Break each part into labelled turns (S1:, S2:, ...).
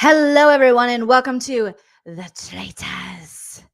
S1: Hello, everyone, and welcome to The Traitors.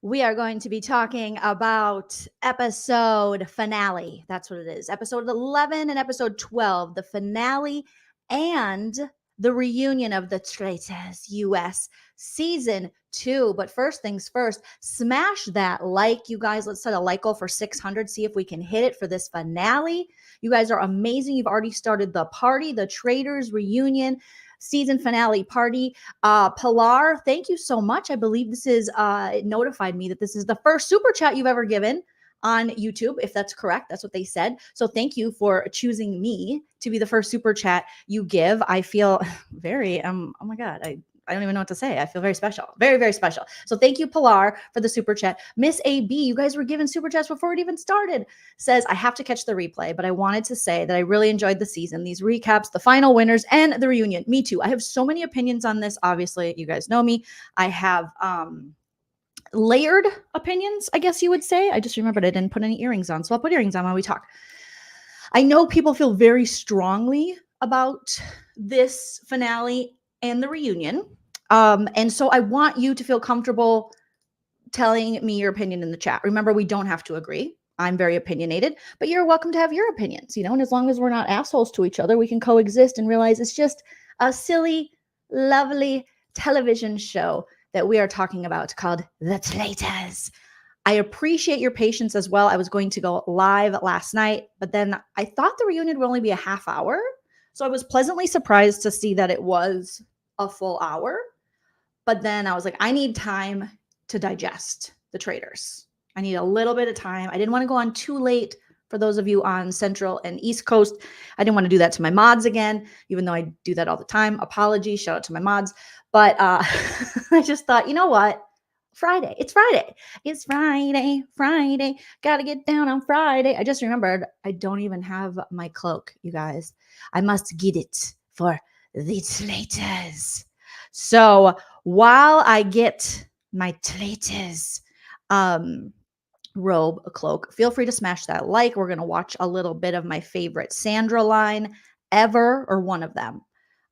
S1: We are going to be talking about episode finale. That's what it is. Episode 11 and episode 12, the finale and the reunion of The Traitors US season 2. But first things first, smash that like, you guys. Let's set a like goal for 600. See if we can hit it for this finale. You guys are amazing. You've already started the party, the Traitors reunion season finale party. Pilar, thank you so much. I believe this is it notified me that this is the first super chat you've ever given on YouTube, if that's correct. That's what they said. So thank you for choosing me to be the first super chat you give. I feel very oh my God, I don't even know what to say. I feel very special. Very, very special. So thank you, Pilar, for the super chat. Miss AB, you guys were given super chats before it even started. Says, I have to catch the replay, but I wanted to say that I really enjoyed the season, these recaps, the final winners, and the reunion. Me too. I have so many opinions on this. Obviously, you guys know me. I have layered opinions, I guess you would say. I just remembered I didn't put any earrings on, so I'll put earrings on while we talk. I know people feel very strongly about this finale and the reunion. And so I want you to feel comfortable telling me your opinion in the chat. Remember, we don't have to agree. I'm very opinionated, but you're welcome to have your opinions, and as long as we're not assholes to each other, we can coexist and realize it's just a silly, lovely television show that we are talking about called The Traitors. I appreciate your patience as well. I was going to go live last night, but then I thought the reunion would only be a half hour. So I was pleasantly surprised to see that it was a full hour. But then I was like, I need time to digest the Traitors. I need a little bit of time. I didn't want to go on too late for those of you on Central and East Coast. I didn't want to do that to my mods again, even though I do that all the time. Apologies, shout out to my mods. But I just thought, you know what? Friday. It's Friday. It's Friday. Friday. Gotta get down on Friday. I just remembered I don't even have my cloak, you guys. I must get it for the Traitors. So while I get my Traitors robe, a cloak, feel free to smash that like. We're going to watch a little bit of my favorite Sandra line ever, or one of them,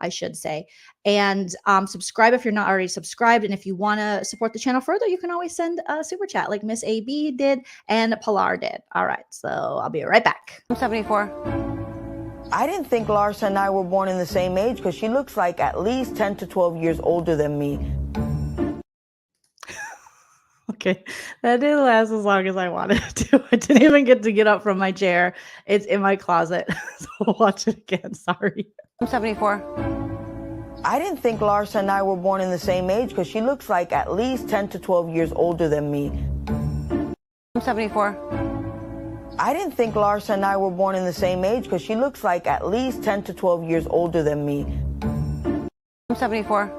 S1: I should say. And subscribe if you're not already subscribed. And if you want to support the channel further, you can always send a super chat like Miss AB did and Pilar did. All right, so I'll be right back.
S2: I'm 74.
S3: I didn't think Larsa and I were born in the same age because she looks like at least 10 to 12 years older than me.
S1: Okay, that didn't last as long as I wanted it to. I didn't even get to get up from my chair. It's in my closet, so I'll watch it again. Sorry.
S2: I'm 74.
S3: I didn't think Larsa and I were born in the same age because she looks like at least 10 to 12 years older than me.
S2: I'm 74.
S3: I didn't think Larsa and I were born in the same age because she looks like at least 10 to 12 years older than me.
S2: I'm 74.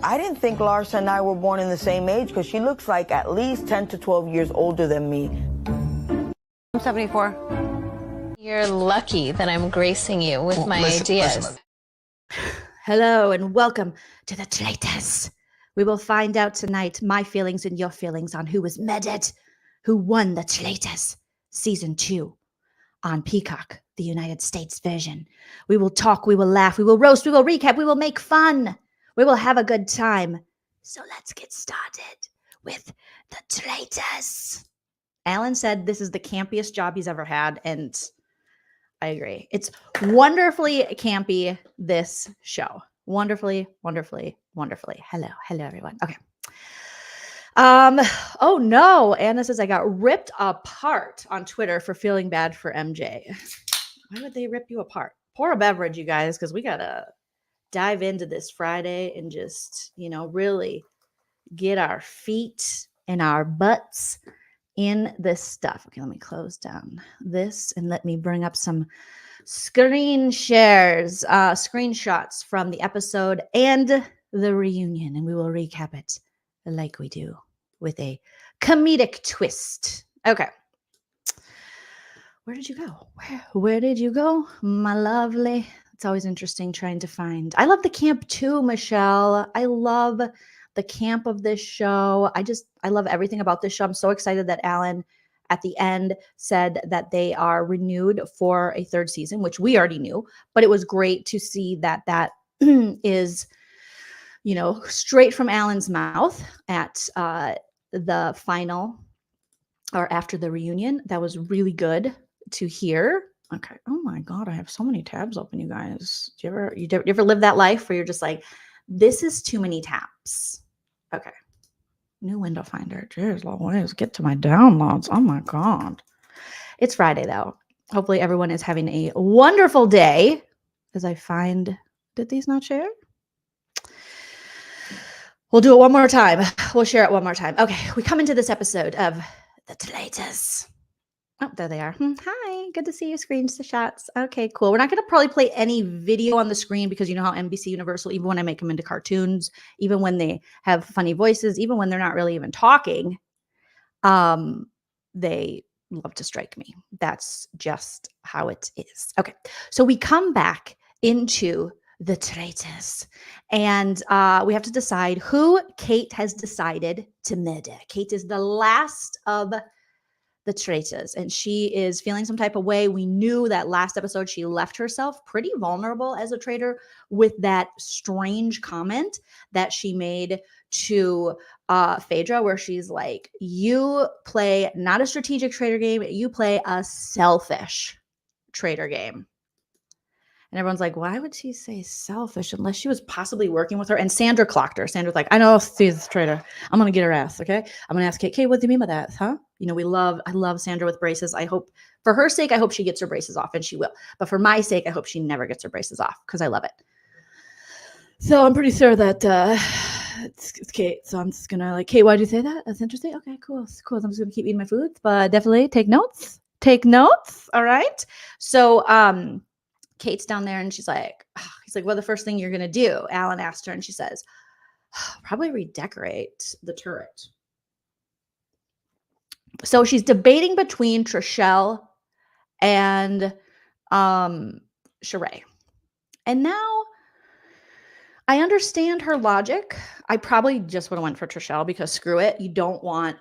S3: I didn't think Larsa and I were born in the same age because she looks like at least 10 to 12 years older than me.
S2: I'm 74.
S4: You're lucky that I'm gracing you with my ideas.
S1: Hello and welcome to The Traitors. We will find out tonight my feelings and your feelings on who was murdered, who won The Traitors season 2 on Peacock, the United States version. We will talk, we will laugh, we will roast, we will recap, we will make fun. We will have a good time. So let's get started with The Traitors. Alan said this is the campiest job he's ever had, and I agree. It's wonderfully campy, this show. Wonderfully, wonderfully, wonderfully. Hello, everyone. Okay. Oh no, Anna says I got ripped apart on Twitter for feeling bad for MJ. Why would they rip you apart? Pour a beverage, you guys, because we gotta dive into this Friday and just, really get our feet and our butts in this stuff. Okay, let me close down this and let me bring up some screenshots from the episode and the reunion, and we will recap it like we do with a comedic twist. Okay. Where did you go? Where did you go, my lovely? It's always interesting trying to find. I love the camp too, Michelle. I love the camp of this show. I love everything about this show. I'm so excited that Alan at the end said that they are renewed for a third season, which we already knew, but it was great to see that is, straight from Alan's mouth at the final or after the reunion. That was really good to hear. Okay. Oh my God, I have so many tabs open, you guys. Do you ever live that life where you're just like, this is too many tabs? Okay. New window finder. Cheers, Louise. Get to my downloads. Oh my God. It's Friday though. Hopefully everyone is having a wonderful day. As I find, did these not share? We'll do it one more time. We'll share it one more time. Okay, we come into this episode of The Traitors. Oh, there they are. Hi, good to see you. Screenshots. Okay, cool. We're not going to probably play any video on the screen because you know how NBC Universal, even when I make them into cartoons, even when they have funny voices, even when they're not really even talking, they love to strike me. That's just how it is. Okay, so we come back into The Traitors, and we have to decide who Kate has decided to murder. Kate is the last of the Traitors, and she is feeling some type of way. We knew that last episode she left herself pretty vulnerable as a traitor with that strange comment that she made to Phaedra, where she's like, you play not a strategic traitor game, you play a selfish traitor game. And everyone's like, why would she say selfish unless she was possibly working with her? And Sandra clocked her. Sandra's like, I know she's a traitor. I'm going to get her ass, okay? I'm going to ask Kate, what do you mean by that, huh? I love Sandra with braces. I hope, for her sake, I hope she gets her braces off, and she will. But for my sake, I hope she never gets her braces off because I love it. So I'm pretty sure that it's Kate. So I'm just going to Kate, why'd you say that? That's interesting. Okay, cool. I'm just going to keep eating my food, but definitely take notes. All right? So, Kate's down there and she's like, he's like, well, the first thing you're going to do, Alan asked her, and she says, probably redecorate the turret. So she's debating between Trishelle and Sheree. And now I understand her logic. I probably just would have went for Trishelle because screw it. You don't want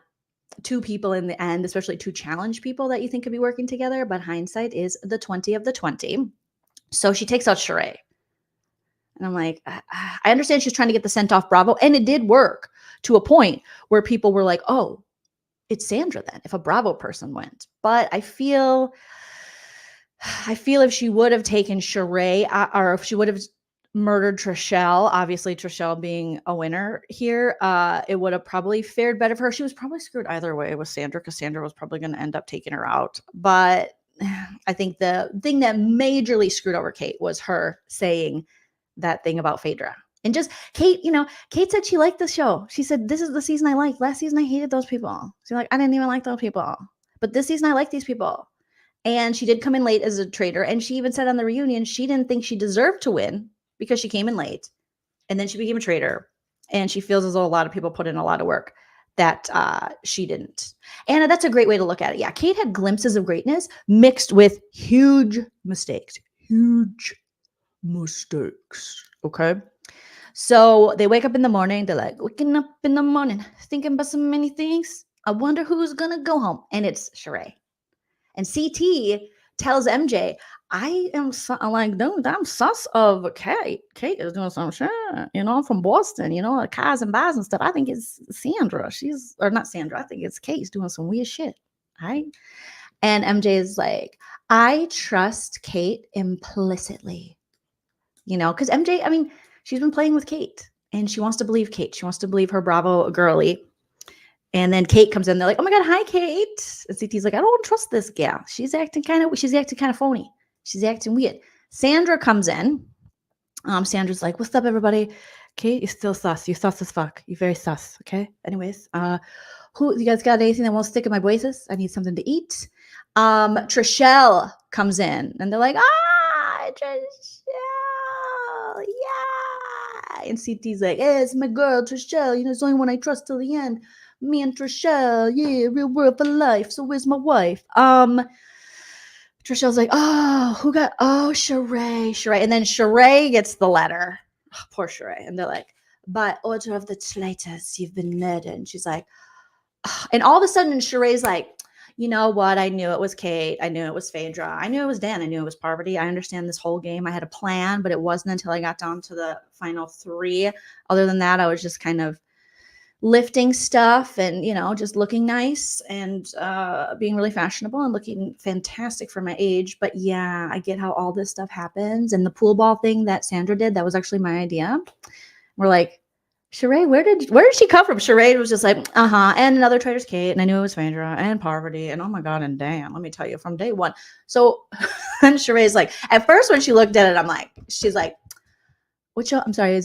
S1: two people in the end, especially two challenge people that you think could be working together. But hindsight is the 20 of the 20. So she takes out Sheree. And I'm like, I understand she's trying to get the scent off Bravo. And it did work to a point where people were like, oh, it's Sandra then, if a Bravo person went. But I feel if she would have taken Sheree, or if she would have murdered Trishelle, obviously Trishelle being a winner here, it would have probably fared better for her. She was probably screwed either way with Sandra because Sandra was probably going to end up taking her out. But I think the thing that majorly screwed over Kate was her saying that thing about Phaedra. And just Kate, Kate said she liked the show. She said, this is the season I liked. Last season I hated those people. She's like, I didn't even like those people. But this season I like these people. And she did come in late as a traitor. And she even said on the reunion, she didn't think she deserved to win because she came in late. And then she became a traitor. And she feels as though a lot of people put in a lot of work that she didn't. And that's a great way to look at it. Yeah, Kate had glimpses of greatness mixed with huge mistakes. Okay. So they wake up in the morning. They're like, waking up in the morning, thinking about so many things. I wonder who's going to go home. And it's Sheree. And CT tells MJ, I'm sus of Kate. Kate is doing some shit, from Boston, cars and bars and stuff. I think it's Sandra. Or not Sandra. I think it's Kate's doing some weird shit. Right? And MJ is like, I trust Kate implicitly. Because MJ, she's been playing with Kate and she wants to believe Kate. She wants to believe her Bravo girly. And then Kate comes in. They're like, oh my God, hi, Kate. And CT's like, I don't trust this gal. She's acting kind of phony. She's acting weird. Sandra comes in. Sandra's like, what's up, everybody? Kate, you're still sus. You're sus as fuck. You're very sus. Okay. Anyways, you guys got anything that won't stick in my braces? I need something to eat. Trishelle comes in and they're like, Trishelle. Yeah. And CT's like, hey, it's my girl, Trishelle. It's the only one I trust till the end. Me and Trishelle, yeah, real world for life. So where's my wife? Trishelle's like, Sheree. And then Sheree gets the letter. Oh, poor Sheree. And they're like, by order of the Traitors, you've been murdered. And she's like, and all of a sudden Sheree's like, You know what? I knew it was Kate. I knew it was Phaedra. I knew it was Dan. I knew it was Parvati. I understand this whole game. I had a plan, but it wasn't until I got down to the final 3. Other than that, I was just kind of lifting stuff and, just looking nice and being really fashionable and looking fantastic for my age. But yeah, I get how all this stuff happens. And the pool ball thing that Sandra did, that was actually my idea. We're like, Sheree, where did she come from? Sheree was just like, and another Traitors Kate, and I knew it was Phaedra and Parvati, and oh my God, and Dan, let me tell you, from day one. So then Sheree's like, at first when she looked at it, she's like, which, I'm sorry,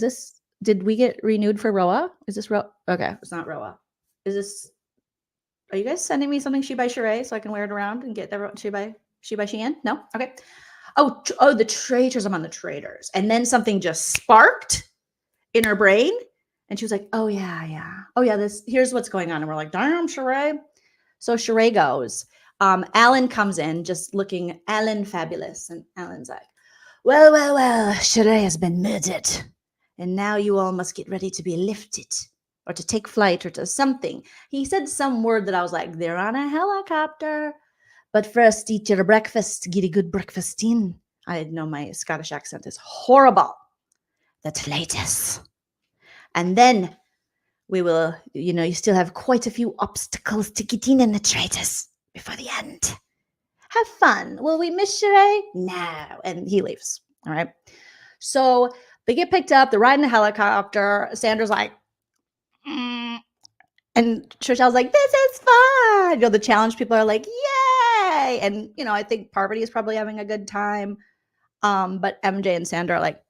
S1: did we get renewed for Roa? Is this Roa? Okay, it's not Roa. Are you guys sending me something She by Sheree so I can wear it around and get the She by Shein? No? Okay. Oh, the Traitors, I'm on the Traitors. And then something just sparked in her brain. And she was like, oh, yeah. Oh, yeah, here's what's going on. And we're like, damn, Sheree. So Sheree goes. Alan comes in just looking Alan fabulous. And Alan's like, well, Sheree has been murdered. And now you all must get ready to be lifted or to take flight or to something. He said some word that I was like, they're on a helicopter. But first, eat your breakfast. Get a good breakfast in. I know my Scottish accent is horrible. The traitors. And then we will, you still have quite a few obstacles to get in the Traitors before the end. Have fun. Will we miss Sheree? No. And he leaves. All right. So they get picked up. They're riding a helicopter. Sandra's like, and Trishelle's like, this is fun. The challenge people are like, yay. And, I think Parvati is probably having a good time. But MJ and Sandra are like,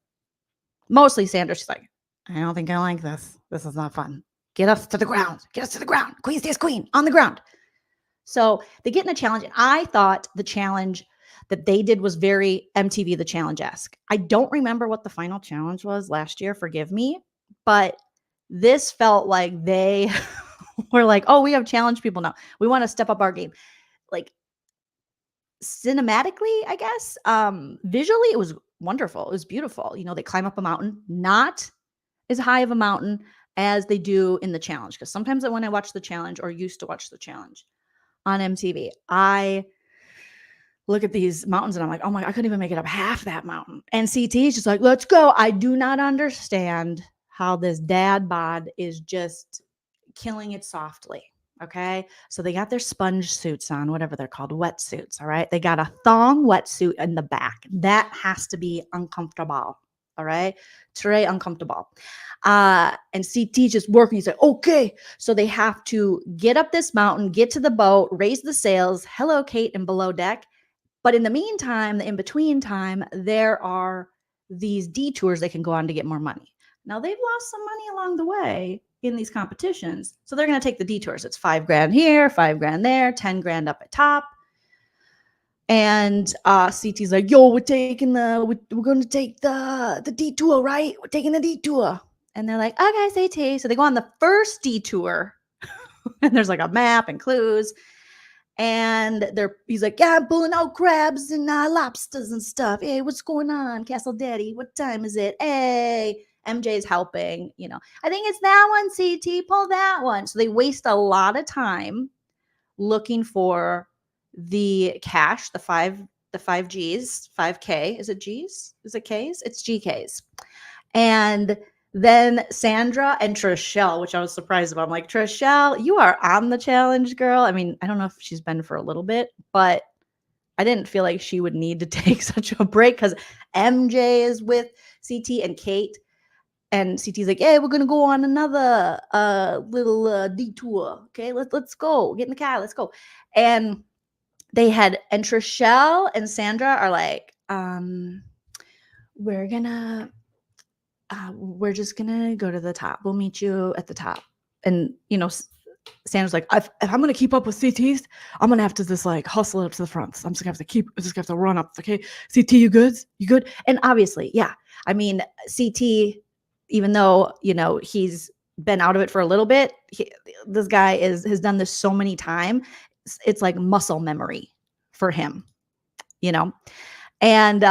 S1: mostly Sandra, she's like, I don't think I like this. This is not fun. Get us to the ground. Get us to the ground. Queen stays queen on the ground. So they get in a challenge. And I thought the challenge that they did was very MTV The Challenge-esque. I don't remember what the final challenge was last year. Forgive me. But this felt like they were like, oh, we have challenge people now. We want to step up our game. Like cinematically, I guess. Visually, it was wonderful. It was beautiful. They climb up a mountain, not as high of a mountain as they do in the challenge. Because sometimes when I watch the challenge or used to watch the challenge on MTV, I look at these mountains and I'm like, oh my, I couldn't even make it up half that mountain. And CT is just like, let's go. I do not understand how this dad bod is just killing it softly. Okay. So they got their sponge suits on, whatever they're called, wetsuits. All right. They got a thong wetsuit in the back. That has to be uncomfortable. All right. Très uncomfortable. And CT just working. He's like, okay. So they have to get up this mountain, get to the boat, raise the sails. Hello, Kate, and below deck. But in the meantime, the in-between time, there are these detours they can go on to get more money. Now they've lost some money along the way in these competitions. So they're going to take the detours. It's $5,000 here, $5,000 there, $10,000 up at top. And CT's like, yo, we're going to take the detour, right? We're taking the detour. And they're like, okay, CT. So they go on the first detour and there's like a map and clues. And he's like, yeah, I'm pulling out crabs and lobsters and stuff. Hey, what's going on, Castle Daddy? What time is it? Hey, MJ's helping. I think it's that one, CT. Pull that one. So they waste a lot of time looking for the cash, the five G's, 5K. Is it G's? Is it K's? It's GKs. And then Sandra and Trishelle, which I was surprised about. I'm like, Trishelle, you are on the challenge, girl. I mean, I don't know if she's been for a little bit, but I didn't feel like she would need to take such a break because MJ is with CT and Kate. And CT's like, hey, we're going to go on another little detour. Okay, let's go. Get in the car. Let's go. And Trishelle and Sandra are like, we're just gonna go to the top. We'll meet you at the top. And Sandra's like, if I'm gonna keep up with CT's, I'm gonna have to just like hustle up to the front. So I'm just gonna have to run up. Okay, CT, you good? You good? And obviously, yeah. I mean, CT, even though he's been out of it for a little bit, this guy has done this so many times. It's like muscle memory for him, And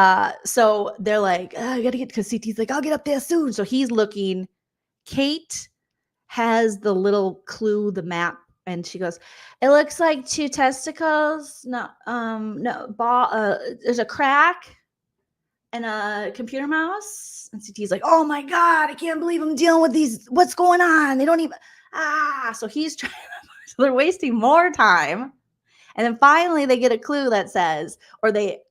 S1: so they're like, I got to get, because CT's like, I'll get up there soon. So he's looking. Kate has the little clue, the map And she goes, "It looks like two testicles. No, no ball. There's a crack and a computer mouse." And CT's like, "Oh my God, I can't believe I'm dealing with these. What's going on? They don't even, So he's trying, so they're wasting more time. And then finally they get a clue that says,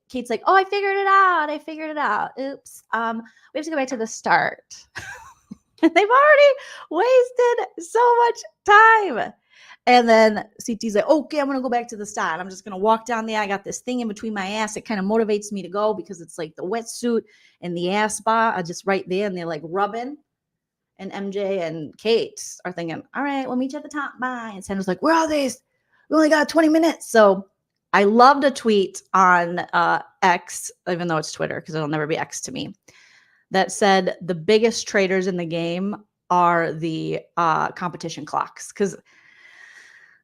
S1: Kate's like, "Oh, I figured it out. I figured it out. Oops. We have to go back to the start." And they've already wasted so much time. And then CT's like, "Okay, I'm going to go back to the start. I'm just going to walk down there. I got this thing in between my ass. It kind of motivates me to go because it's like the wetsuit and the ass spa are just right there. And they're like rubbing. And MJ and Kate are thinking, all right, we'll meet you at the top. Bye." And Sandra's like, "Where are these? We only got 20 minutes. So I loved a tweet on X, even though it's Twitter, because it'll never be X to me, that said the biggest traitors in the game are the competition clocks. Because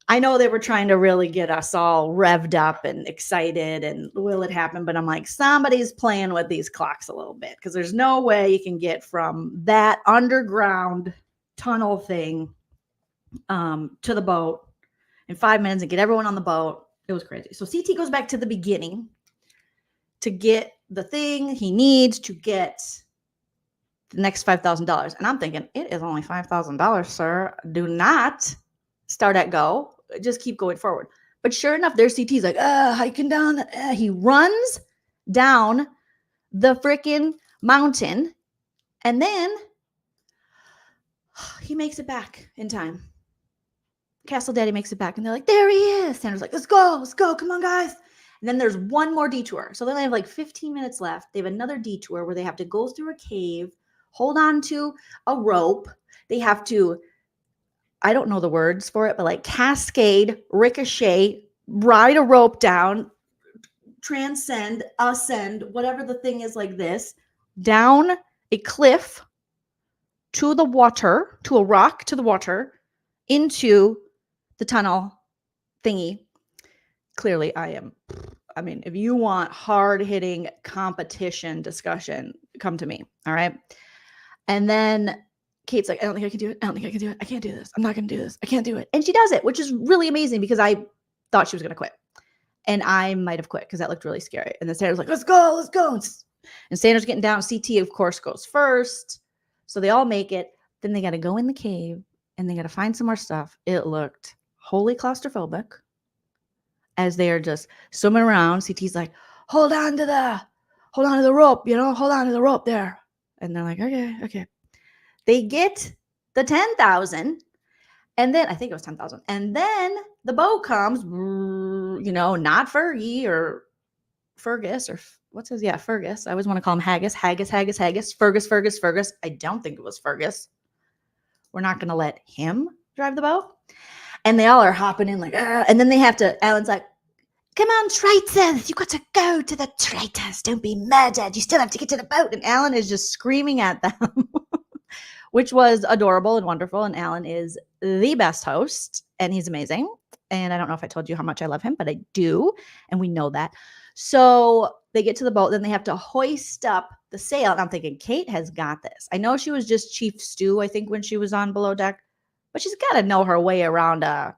S1: I know they were trying to really get us all revved up and excited and will it happen? But I'm like, somebody's playing with these clocks a little bit, because there's no way you can get from that underground tunnel thing to the boat in 5 minutes and get everyone on the boat. It was crazy. So CT goes back to the beginning to get the thing he needs to get the next $5,000. And I'm thinking, it is only $5,000, sir. Do not start at go. Just keep going forward. But sure enough, there's CT's like, hiking down. He runs down the freaking mountain. And then he makes it back in time. Castle Daddy makes it back. And they're like, "There he is." Sandra's like, let's go. Come on, guys. And then there's one more detour. So then they have like 15 minutes left. They have another detour where they have to go through a cave, hold on to a rope. They have to, I don't know the words for it, but like cascade, ricochet, ride a rope down, transcend, ascend, whatever the thing is, like this, down a cliff to the water, to a rock, to the water, into the tunnel thingy. Clearly, if you want hard-hitting competition discussion, come to me, all right? And then Kate's like, "I don't think I can do it. I don't think I can do it. I can't do this. I'm not going to do this. I can't do it." And she does it, which is really amazing because I thought she was going to quit. And I might have quit because that looked really scary. And then Sandra's like, let's go. And Sandra's getting down. CT, of course, goes first. So they all make it. Then they got to go in the cave and they got to find some more stuff. It looked wholly claustrophobic as they are just swimming around. CT's like, hold on to the rope, hold on to the rope there. And they're like, okay. They get the 10,000. And then I think it was 10,000. And then the boat comes, not Fergie or Fergus or what's his? Yeah, Fergus. I always want to call him Haggis. Fergus. I don't think it was Fergus. We're not going to let him drive the boat. And they all are hopping in like, and then they have to, Alan's like, "Come on, traitors, you got to go to the traitors. Don't be murdered. You still have to get to the boat." And Alan is just screaming at them, which was adorable and wonderful. And Alan is the best host and he's amazing. And I don't know if I told you how much I love him, but I do. And we know that. So they get to the boat, then they have to hoist up the sail. And I'm thinking, Kate has got this. I know she was just Chief Stew, I think, when she was on Below Deck, but she's got to know her way around a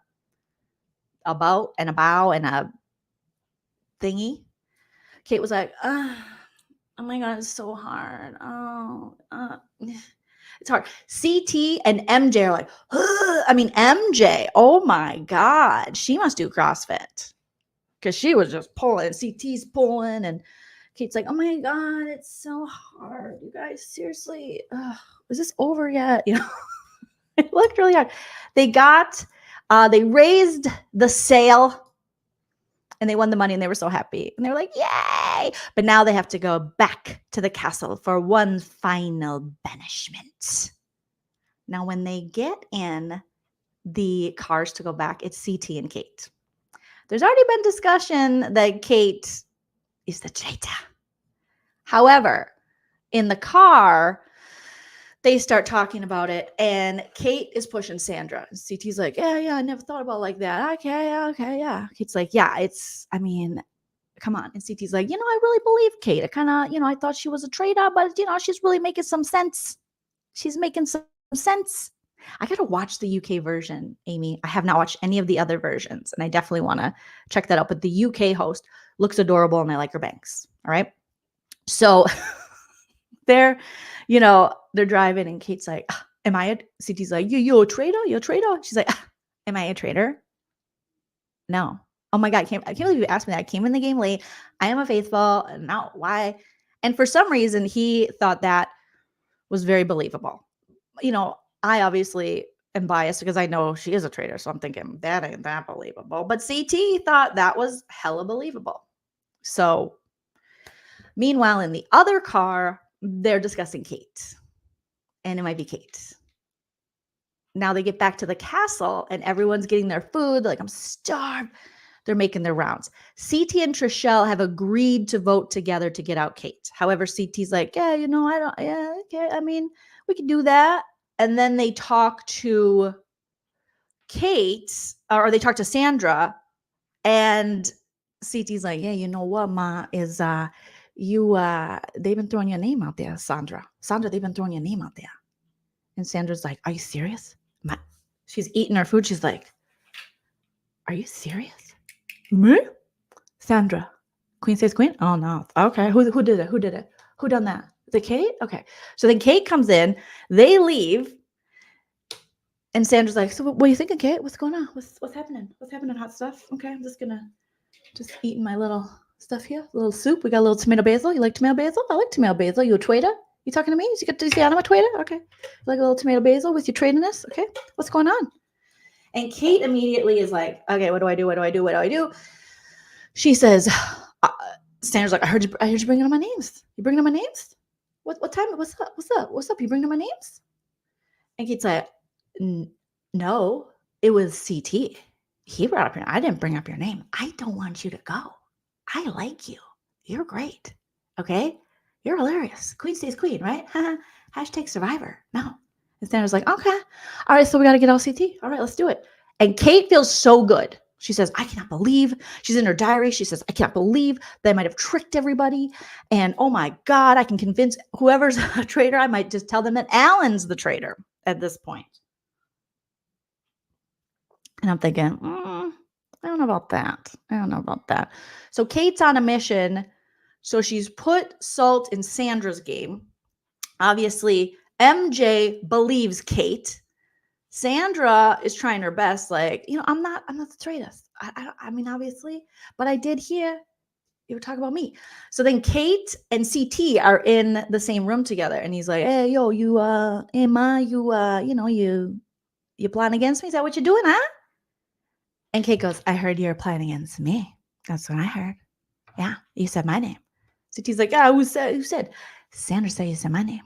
S1: boat and a bow and a thingy. Kate was like, oh my God, it's so hard. It's hard. CT and MJ are like, MJ, oh my God, she must do CrossFit because she was just pulling. CT's pulling, and Kate's like, oh my God, it's so hard. You guys, seriously, is this over yet? It looked really hard. They raised the sail and they won the money and they were so happy. And they were like, yay! But now they have to go back to the castle for one final banishment. Now, when they get in the cars to go back, it's CT and Kate. There's already been discussion that Kate is the traitor. However, in the car, they start talking about it, and Kate is pushing Sandra. CT's like, yeah, I never thought about it like that. Okay, yeah. Kate's like, yeah, come on. And CT's like, I really believe Kate. I kind of, I thought she was a traitor, but, she's really making some sense. She's making some sense. I got to watch the UK version, Amy. I have not watched any of the other versions, and I definitely want to check that out. But the UK host looks adorable, and I like her bangs. All right. So they're, they're driving, and Kate's like, am I a, CT's like, you a traitor? You a traitor? She's like, am I a traitor? No. Oh my God. I can't believe you asked me that. I came in the game late. I am a faithful. No, why? And for some reason, he thought that was very believable. I obviously am biased because I know she is a traitor. So I'm thinking that ain't that believable. But CT thought that was hella believable. So meanwhile, in the other car, they're discussing Kate. And it might be Kate. Now they get back to the castle and everyone's getting their food. They're like, I'm starved. They're making their rounds. CT and Trishelle have agreed to vote together to get out Kate. However, CT's like, yeah, I don't, yeah, okay. I mean, we can do that. And then they talk to Kate, or they talk to Sandra, and CT's like, yeah, you know what, Ma, is they've been throwing your name out there, Sandra. Sandra, they've been throwing your name out there. And Sandra's like, are you serious? She's eating her food. She's like, are you serious? Me? Sandra. Queen says queen? Oh, no. Okay. Who did it? Who did it? Who done that? Is it Kate? Okay. So then Kate comes in. They leave. And Sandra's like, so what are you thinking, Kate? What's going on? What's happening? What's happening, hot stuff? Okay. I'm just eating my little stuff here. A little soup. We got a little tomato basil. You like tomato basil? I like tomato basil. You a traitor? You talking to me? You say I'm a traitor? Okay. You like a little tomato basil with your tradiness? Okay. What's going on? And Kate immediately is like, okay, what do I do? What do I do? What do I do? She says, Sandra's like, I heard you bringing up my names. You bringing up my names? What time? What's up? You bringing up my names? And Kate's like, no, it was CT. He brought up your name. I didn't bring up your name. I don't want you to go. I like you. You're great. Okay? You're hilarious. Queen stays queen, right? Hashtag survivor. No. And Sandra's like, okay. All right, so we got to get all CT. All right, let's do it. And Kate feels so good. She says, I cannot believe. She's in her diary. She says, I cannot believe that I might have tricked everybody. And oh my God, I can convince whoever's a traitor. I might just tell them that Alan's the traitor at this point. And I'm thinking, I don't know about that. So Kate's on a mission. So she's put salt in Sandra's game. Obviously, MJ believes Kate. Sandra is trying her best. Like, I'm not the traitor. I mean, obviously, but I did hear you were talking about me. So then Kate and CT are in the same room together. And he's like, hey, yo, you plotting against me? Is that what you're doing, huh? And Kate goes, I heard you're plotting against me. That's what I heard. Yeah, you said my name. CT's like, who said? Sandra said you said my name.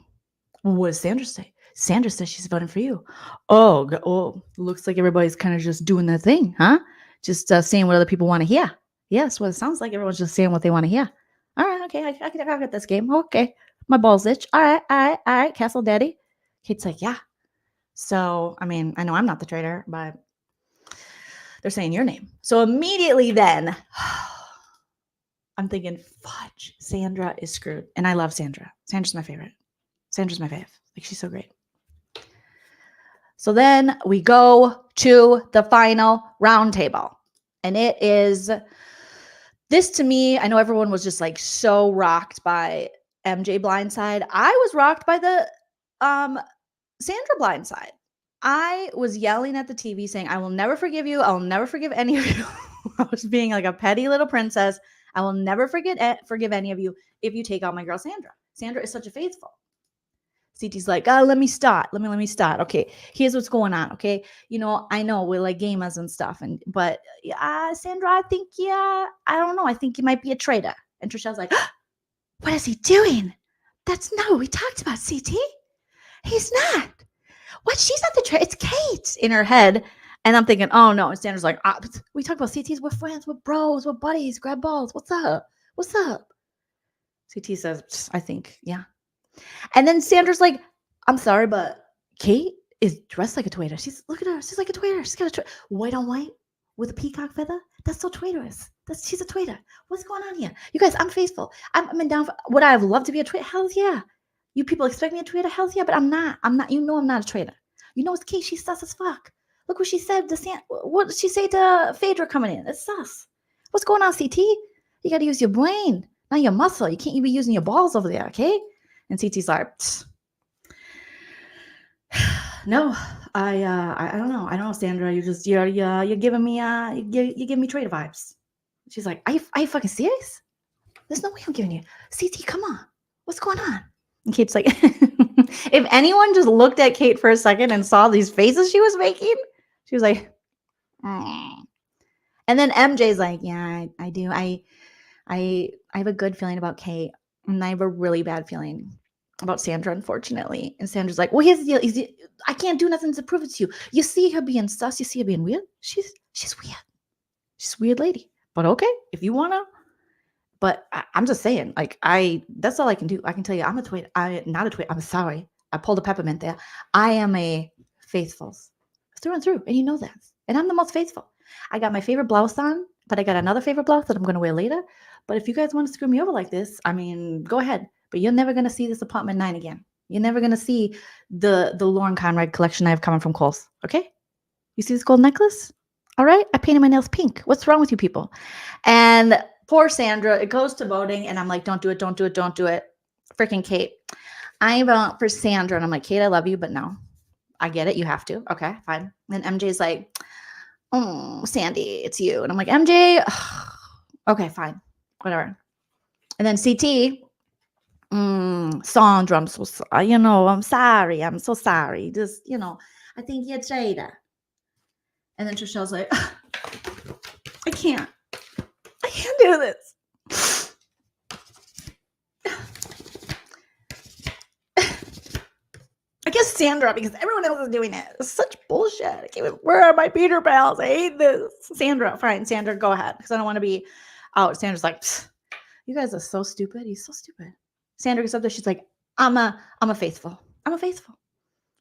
S1: What does Sandra say? Sandra says she's voting for you. Oh, looks like everybody's kind of just doing their thing, huh? Just saying what other people want to hear. Yes, well, it sounds like everyone's just saying what they want to hear. All right, okay, I get this game. Okay, my balls itch. All right, Castle Daddy. Kate's like, yeah. So, I mean, I know I'm not the traitor, but they're saying your name. So immediately then, I'm thinking, fudge, Sandra is screwed. And I love Sandra. Sandra's my favorite. Sandra's my fave. Like, she's so great. So then we go to the final round table. And it is, this to me, I know everyone was just like so rocked by MJ blindside. I was rocked by the Sandra blindside. I was yelling at the TV saying, I will never forgive you. I will never forgive any of you. I was being like a petty little princess. I will never forgive any of you if you take out my girl Sandra. Sandra is such a faithful. CT's like, let me start. Let me start. Okay, here's what's going on. Okay, I know we're like gamers and stuff, but Sandra, I think I don't know. I think you might be a traitor. And Trishelle's like, what is he doing? That's not what we talked about. CT, he's not. What? She's not the traitor. It's Kate in her head. And I'm thinking, oh no. And Sandra's like, we talk about CTs. We're friends. We're bros. We're buddies. Grab balls. What's up? What's up? CT says, I think, yeah. And then Sandra's like, I'm sorry, but Kate is dressed like a traitor. Look at her. She's like a traitor. She's got a white on white with a peacock feather. That's so traitorous. She's a traitor. What's going on here? You guys, I'm faithful. I'm down for, would I have loved to be a traitor? Hell yeah. You people expect me a traitor? Hell yeah, but I'm not. I'm not. I'm not a traitor. You know, it's Kate. She's sus as fuck. Look what she said to what did she say to Phaedra coming in? It's sus. What's going on, CT? You got to use your brain, not your muscle. You can't be using your balls over there, okay? And CT's like, no, I don't know. I don't know, Sandra. You're giving me you give me traitor vibes. She's like, are you fucking serious? There's no way I'm giving you. CT, come on. What's going on? And Kate's like, if anyone just looked at Kate for a second and saw these faces she was making, she was like, mm. And then MJ's like, yeah, I do. I have a good feeling about Kate, and I have a really bad feeling about Sandra, unfortunately. And Sandra's like, well, here's the deal. I can't do nothing to prove it to you. You see her being sus. You see her being weird. She's weird. She's a weird lady. But okay, if you want to. But I'm just saying, like, that's all I can do. I can tell you, I'm not a twit. I'm sorry. I pulled a peppermint there. I am a faithful through and through. And you know that. And I'm the most faithful. I got my favorite blouse on, but I got another favorite blouse that I'm going to wear later. But if you guys want to screw me over like this, I mean, go ahead. But you're never going to see this apartment 9 again. You're never going to see the Lauren Conrad collection I have coming from Kohl's. Okay? You see this gold necklace? All right? I painted my nails pink. What's wrong with you people? And poor Sandra, it goes to voting, and I'm like, don't do it, don't do it, don't do it. Freaking Kate. I vote for Sandra, and I'm like, Kate, I love you, but no. I get it. You have to. Okay, fine. And MJ's like, oh, Sandy, it's you. And I'm like, MJ, okay, fine. Whatever. And then CT, Sandra, I'm so sorry. I'm sorry. I'm so sorry. Just, I think you're a traitor. And then Trichelle's like, I can't do this. I guess Sandra, because everyone else is doing it. It's such bullshit. Where are my Peter pals? I hate this. Sandra, fine. Sandra, go ahead. Because I don't want to be out. Sandra's like, you guys are so stupid. He's so stupid. Sandra gets up there. She's like, I'm a faithful. I'm a faithful.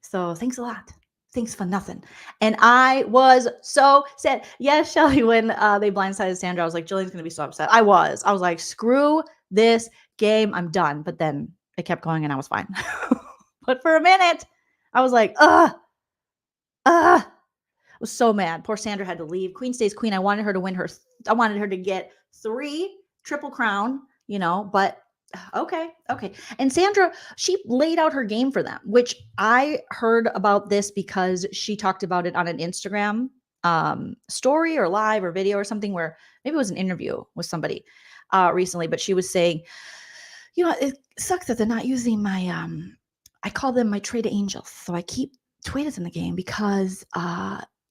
S1: So thanks a lot. Thanks for nothing. And I was so sad. Yes, Shelly, when they blindsided Sandra, I was like, Jolene's going to be so upset. I was like, screw this game. I'm done. But then it kept going and I was fine. But for a minute, I was like, I was so mad. Poor Sandra had to leave. Queen stays queen. I wanted her to win I wanted her to get 3 Triple Crown, but okay. And Sandra, she laid out her game for them, which I heard about this because she talked about it on an Instagram story or live or video or something, where maybe it was an interview with somebody recently, but she was saying, it sucks that they're not using my, I call them my traitor angels. So I keep traitors in the game because,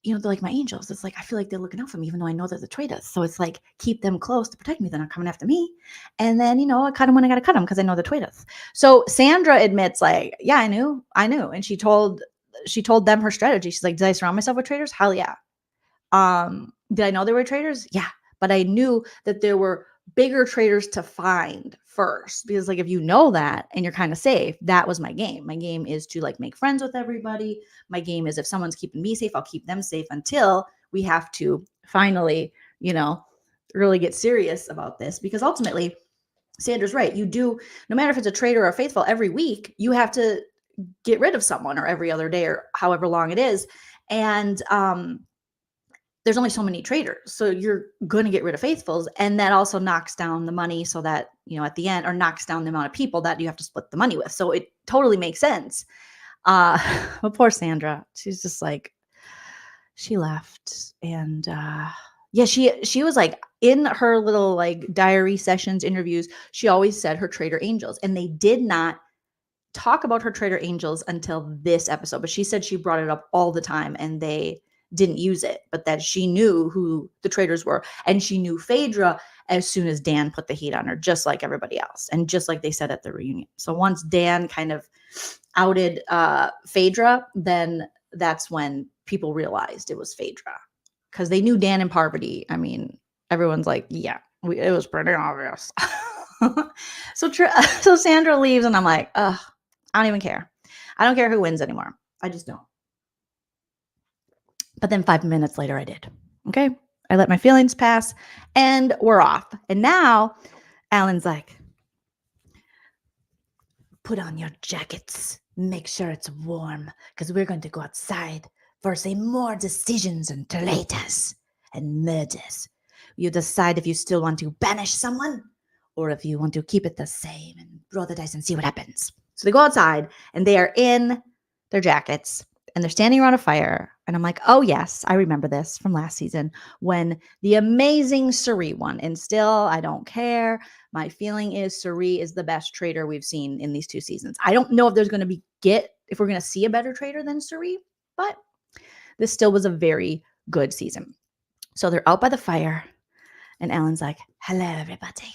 S1: they're like my angels. It's like, I feel like they're looking out for me, even though I know they're the traitors. So it's like, keep them close to protect me. They're not coming after me. And then, I cut them when I got to cut them because I know they're traitors. So Sandra admits, like, yeah, I knew. And she told them her strategy. She's like, did I surround myself with traitors? Hell yeah. Did I know there were traitors? Yeah. But I knew that there were bigger traitors to find first, because like, if you know that and you're kind of safe, that was my game. My game is to like make friends with everybody. My game is, if someone's keeping me safe, I'll keep them safe until we have to finally, really get serious about this. Because ultimately, Sandra's right. You do, no matter if it's a traitor or a faithful, every week you have to get rid of someone, or every other day, or however long it is. And there's only so many traitors. So you're going to get rid of faithfuls. And that also knocks down the money so that, at the end, or knocks down the amount of people that you have to split the money with. So it totally makes sense. But poor Sandra, she's just like, she left. And yeah, she was like, in her little like diary sessions, interviews, she always said her traitor angels. And they did not talk about her traitor angels until this episode. But she said she brought it up all the time and they didn't use it, but that she knew who the traitors were. And she knew Phaedra as soon as Dan put the heat on her, just like everybody else. And just like they said at the reunion. So once Dan kind of outed Phaedra, then that's when people realized it was Phaedra, because they knew Dan and Parvati. I mean, everyone's like, yeah, it was pretty obvious. So Sandra leaves and I'm like, I don't even care. I don't care who wins anymore. I just don't. But then 5 minutes later, I did. Okay. I let my feelings pass and we're off. And now Alan's like, put on your jackets. make sure it's warm because we're going to go outside for some more decisions and traitors and murders. You decide if you still want to banish someone or if you want to keep it the same and roll the dice and see what happens. So they go outside and they are in their jackets and they're standing around a fire. And I'm like, oh, yes, I remember this from last season when the amazing Suri won. And still, I don't care. My feeling is Suri is the best traitor we've seen in these 2 seasons. I don't know if there's going to be if we're going to see a better traitor than Suri, but this still was a very good season. So they're out by the fire and Alan's like, hello, everybody.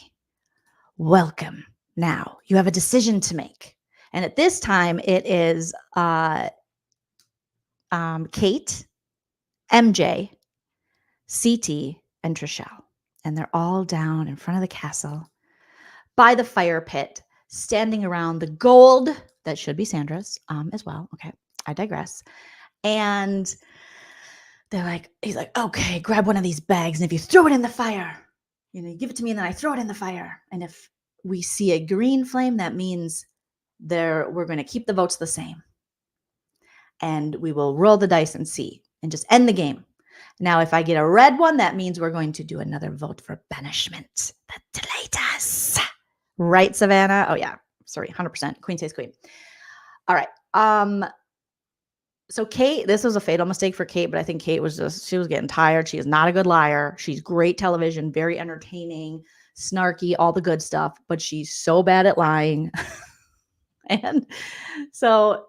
S1: Welcome. Now you have a decision to make. And at this time it is Kate, MJ, CT, and Trishelle. And they're all down in front of the castle by the fire pit, standing around the gold that should be Sandra's as well. Okay, I digress. And he's like, okay, grab one of these bags. And if you throw it in the fire, you give it to me and then I throw it in the fire. And if we see a green flame, that means we're going to keep the votes the same. And we will roll the dice and see and just end the game. Now, if I get a red one, that means we're going to do another vote for banishment. The traitors. Right, Savannah? Oh, yeah. Sorry, 100%. Queen says queen. All right. So Kate, this was a fatal mistake for Kate, but I think Kate she was getting tired. She is not a good liar. She's great television, very entertaining, snarky, all the good stuff, but she's so bad at lying. And so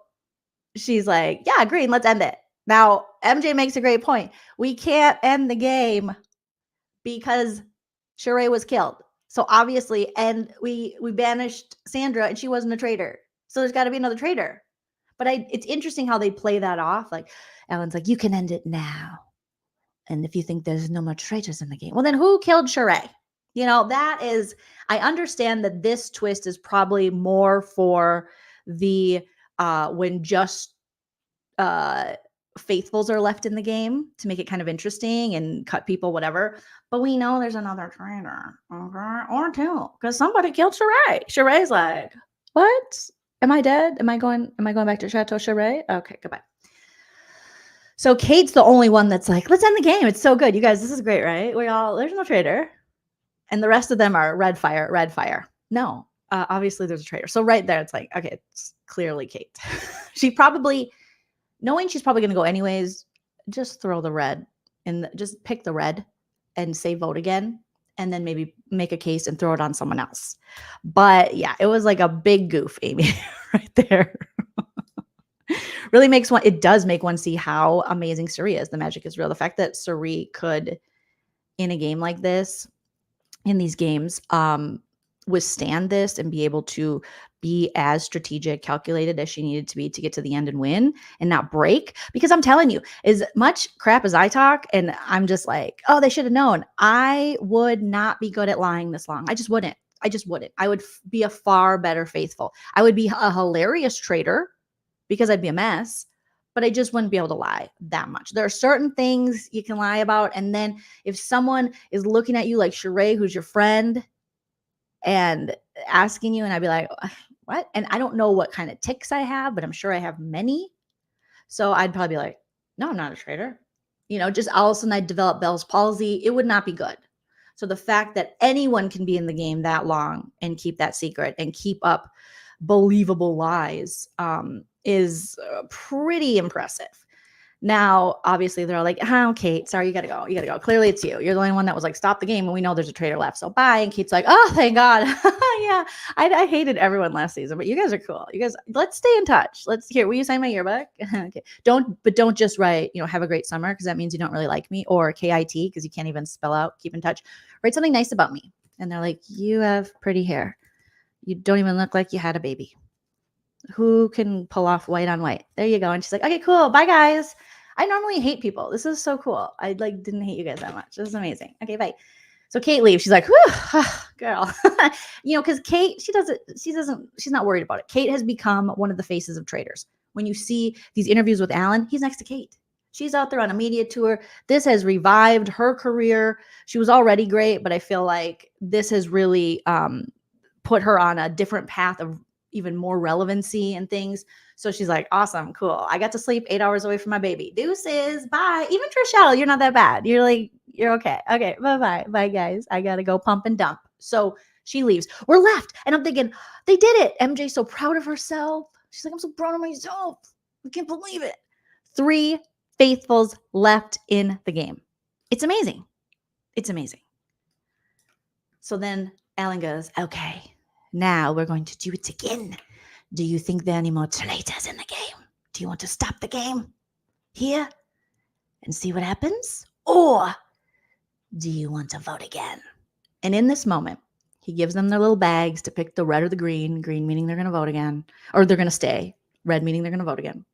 S1: she's like, yeah, green, let's end it. Now, MJ makes a great point. We can't end the game because Sheree was killed. So obviously, and we banished Sandra and she wasn't a traitor. So there's got to be another traitor. But it's interesting how they play that off. Like, Alan's like, you can end it now. And if you think there's no more traitors in the game, well, then who killed Sheree? That is, I understand that this twist is probably more for the when just faithfuls are left in the game to make it kind of interesting and cut people, whatever. But we know there's another traitor, okay, or 2, because somebody killed Sheree. Sheree's like, what? Am I dead? Am I going back to Chateau Sheree? Okay, goodbye. So Kate's the only one that's like, let's end the game. It's so good. You guys, this is great, right? There's no traitor. And the rest of them are red fire, red fire. No, obviously there's a traitor. So right there, it's like, okay, it's clearly Kate. She probably, knowing she's probably going to go anyways, just throw the red and just pick the red and say vote again. And then maybe make a case and throw it on someone else. But yeah, it was like a big goof, Amy, right there. Really it does make one see how amazing Suri is. The magic is real. The fact that Suri could, in a game like this, in these games, withstand this and be able to be as strategic, calculated as she needed to be to get to the end and win and not break. Because I'm telling you, as much crap as I talk and I'm just like, oh, they should have known. I would not be good at lying this long. I just wouldn't. I would be a far better faithful. I would be a hilarious traitor because I'd be a mess, but I just wouldn't be able to lie that much. There are certain things you can lie about. And then if someone is looking at you like Sheree, who's your friend, and asking you, and I'd be like, what? And I don't know what kind of tics I have, but I'm sure I have many. So I'd probably be like, no, I'm not a traitor. Just all of a sudden I'd develop Bell's palsy. It would not be good. So the fact that anyone can be in the game that long and keep that secret and keep up believable lies is pretty impressive. Now, obviously, they're all like, oh, Kate, sorry, you got to go. You got to go. Clearly, it's you. You're the only one that was like, stop the game. And we know there's a traitor left. So bye. And Kate's like, oh, thank God. Yeah, I hated everyone last season, but you guys are cool. You guys, let's stay in touch. Will you sign my yearbook? Okay. Don't just write, have a great summer, because that means you don't really like me, or KIT, because you can't even spell out keep in touch. Write something nice about me. And they're like, you have pretty hair. You don't even look like you had a baby. Who can pull off white on white? There you go. And she's like, okay, cool. Bye, guys. I normally hate people. This is so cool. I didn't hate you guys that much. This is amazing. Okay, bye. So Kate leaves. She's like, whew, girl. Because Kate, she's not worried about it. Kate has become one of the faces of traitors. When you see these interviews with Alan, he's next to Kate. She's out there on a media tour. This has revived her career. She was already great, but I feel like this has really put her on a different path of, even more relevancy and things. So she's like, awesome, cool. I got to sleep 8 hours away from my baby. Deuces, bye. Even Trishelle, you're not that bad. You're like, you're okay. Okay, bye-bye. Bye, guys. I got to go pump and dump. So she leaves. We're left. And I'm thinking, they did it. MJ's so proud of herself. She's like, I'm so proud of myself. I can't believe it. 3 faithfuls left in the game. It's amazing. It's amazing. So then Alan goes, okay, now we're going to do it again. Do you think there are any more traitors in the game? Do you want to stop the game here and see what happens? Or do you want to vote again? And in this moment, he gives them their little bags to pick the red or the green. Green meaning they're going to vote again, or they're going to stay. Red meaning they're going to vote again.